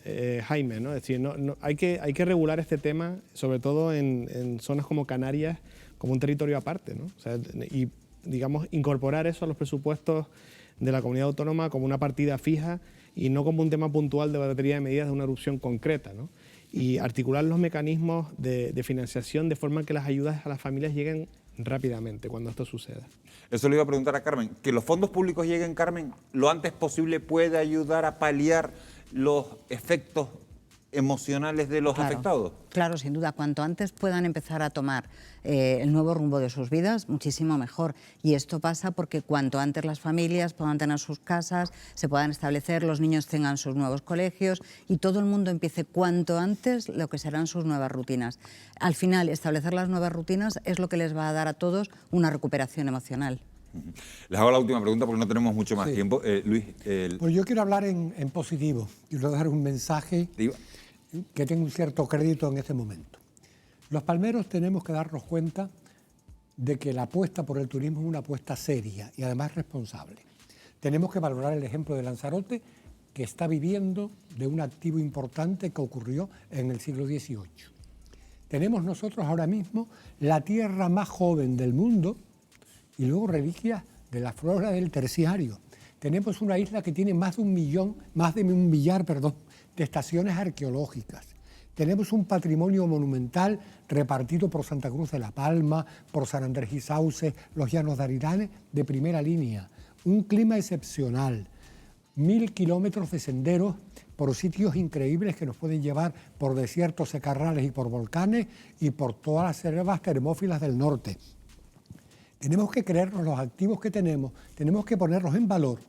Jaime, ¿no? Es decir, hay que regular este tema, sobre todo en zonas como Canarias, como un territorio aparte, ¿no? O sea, y, digamos, incorporar eso a los presupuestos de la comunidad autónoma como una partida fija y no como un tema puntual de batería de medidas de una erupción concreta, ¿no? Y articular los mecanismos de financiación de forma que las ayudas a las familias lleguen rápidamente cuando esto suceda. Eso le iba a preguntar a Carmen. Que los fondos públicos lleguen, Carmen, lo antes posible puede ayudar a paliar los efectos emocionales de los afectados. Claro, sin duda. Cuanto antes puedan empezar a tomar el nuevo rumbo de sus vidas, muchísimo mejor. Y esto pasa porque cuanto antes las familias puedan tener sus casas, se puedan establecer, los niños tengan sus nuevos colegios y todo el mundo empiece cuanto antes lo que serán sus nuevas rutinas. Al final, establecer las nuevas rutinas es lo que les va a dar a todos una recuperación emocional. Les hago la última pregunta porque no tenemos mucho más tiempo. Luis. Pues yo quiero hablar en positivo. Quiero dar un mensaje que tenga un cierto crédito en este momento. Los palmeros tenemos que darnos cuenta de que la apuesta por el turismo es una apuesta seria y además responsable. Tenemos que valorar el ejemplo de Lanzarote, que está viviendo de un activo importante que ocurrió en el siglo XVIII. Tenemos nosotros ahora mismo la tierra más joven del mundo y luego reliquias de la flora del terciario. Tenemos una isla que tiene más de un millar de estaciones arqueológicas. Tenemos un patrimonio monumental repartido por Santa Cruz de la Palma, por San Andrés y Sauces, los Llanos de Aridane, de primera línea. Un clima excepcional, 1000 kilómetros de senderos por sitios increíbles que nos pueden llevar por desiertos, secarrales y por volcanes y por todas las selvas termófilas del norte. Tenemos que creernos los activos que tenemos que ponerlos en valor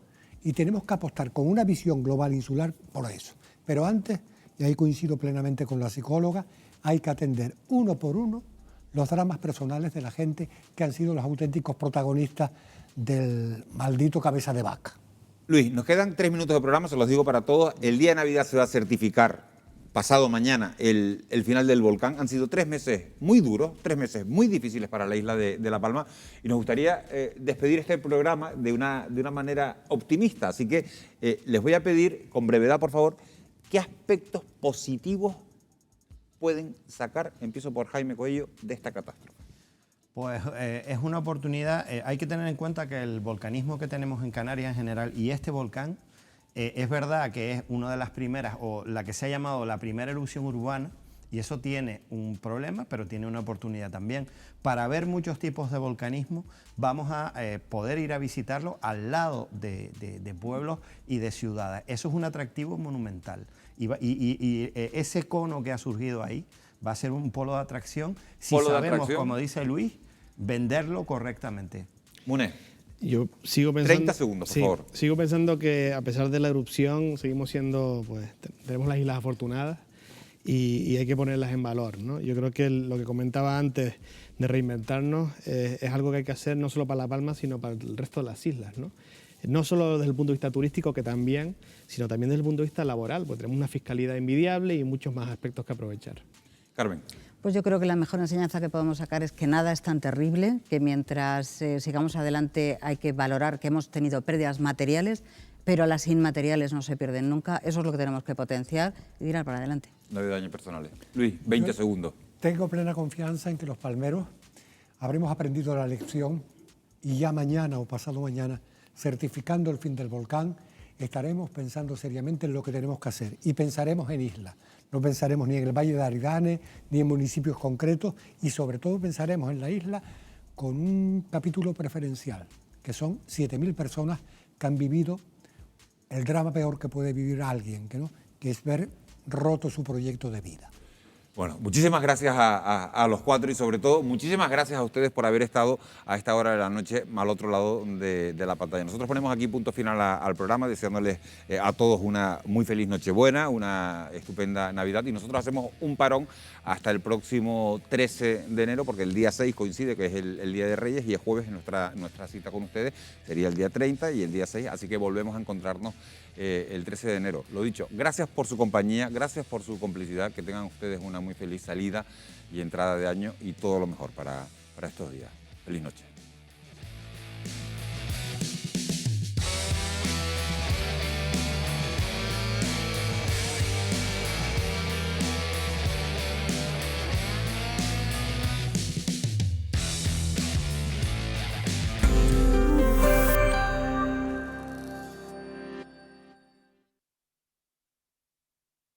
y tenemos que apostar con una visión global insular por eso. Pero antes, y ahí coincido plenamente con la psicóloga, hay que atender uno por uno los dramas personales de la gente que han sido los auténticos protagonistas del maldito cabeza de vaca. Luis, nos quedan 3 minutos de programa, se los digo para todos. El día de Navidad se va a certificar pasado mañana el final del volcán. Han sido 3 meses muy duros, 3 meses muy difíciles para la isla de La Palma y nos gustaría despedir este programa de una manera optimista. Así que les voy a pedir, con brevedad por favor, ¿qué aspectos positivos pueden sacar, empiezo por Jaime Coello, de esta catástrofe? Pues es una oportunidad. Hay que tener en cuenta que el volcanismo que tenemos en Canarias en general y este volcán, es verdad que es una de las primeras, o la que se ha llamado la primera erupción urbana, y eso tiene un problema, pero tiene una oportunidad también. Para ver muchos tipos de volcanismo, vamos a poder ir a visitarlo al lado de pueblos y de ciudades. Eso es un atractivo monumental. Y ese cono que ha surgido ahí va a ser un polo de atracción si sabemos, como dice Luis, venderlo correctamente. Muné. Yo sigo pensando... 30 segundos, por favor. Sigo pensando que a pesar de la erupción seguimos siendo, pues, tenemos las islas afortunadas y hay que ponerlas en valor, ¿no? Yo creo que lo que comentaba antes de reinventarnos es algo que hay que hacer no solo para La Palma, sino para el resto de las islas, ¿no? No solo desde el punto de vista turístico, que también, sino también desde el punto de vista laboral, porque tenemos una fiscalidad envidiable y muchos más aspectos que aprovechar. Carmen. Pues yo creo que la mejor enseñanza que podemos sacar es que nada es tan terrible, que mientras sigamos adelante hay que valorar que hemos tenido pérdidas materiales, pero las inmateriales no se pierden nunca. Eso es lo que tenemos que potenciar y tirar para adelante. No hay daños personales. Luis, 20 segundos. Tengo plena confianza en que los palmeros habremos aprendido la lección y ya mañana o pasado mañana, certificando el fin del volcán, estaremos pensando seriamente en lo que tenemos que hacer y pensaremos en islas. No pensaremos ni en el Valle de Aridane, ni en municipios concretos y sobre todo pensaremos en la isla con un capítulo preferencial, que son 7.000 personas que han vivido el drama peor que puede vivir alguien, que es ver roto su proyecto de vida. Bueno, muchísimas gracias a los 4 y sobre todo muchísimas gracias a ustedes por haber estado a esta hora de la noche al otro lado de la pantalla. Nosotros ponemos aquí punto final al programa deseándoles a todos una muy feliz Nochebuena, una estupenda Navidad y nosotros hacemos un parón hasta el próximo 13 de enero porque el día 6 coincide que es el Día de Reyes y el jueves nuestra cita con ustedes sería el día 30 y el día 6, así que volvemos a encontrarnos el 13 de enero. Lo dicho, gracias por su compañía, gracias por su complicidad, que tengan ustedes una muy feliz salida y entrada de año y todo lo mejor para estos días. Feliz noche.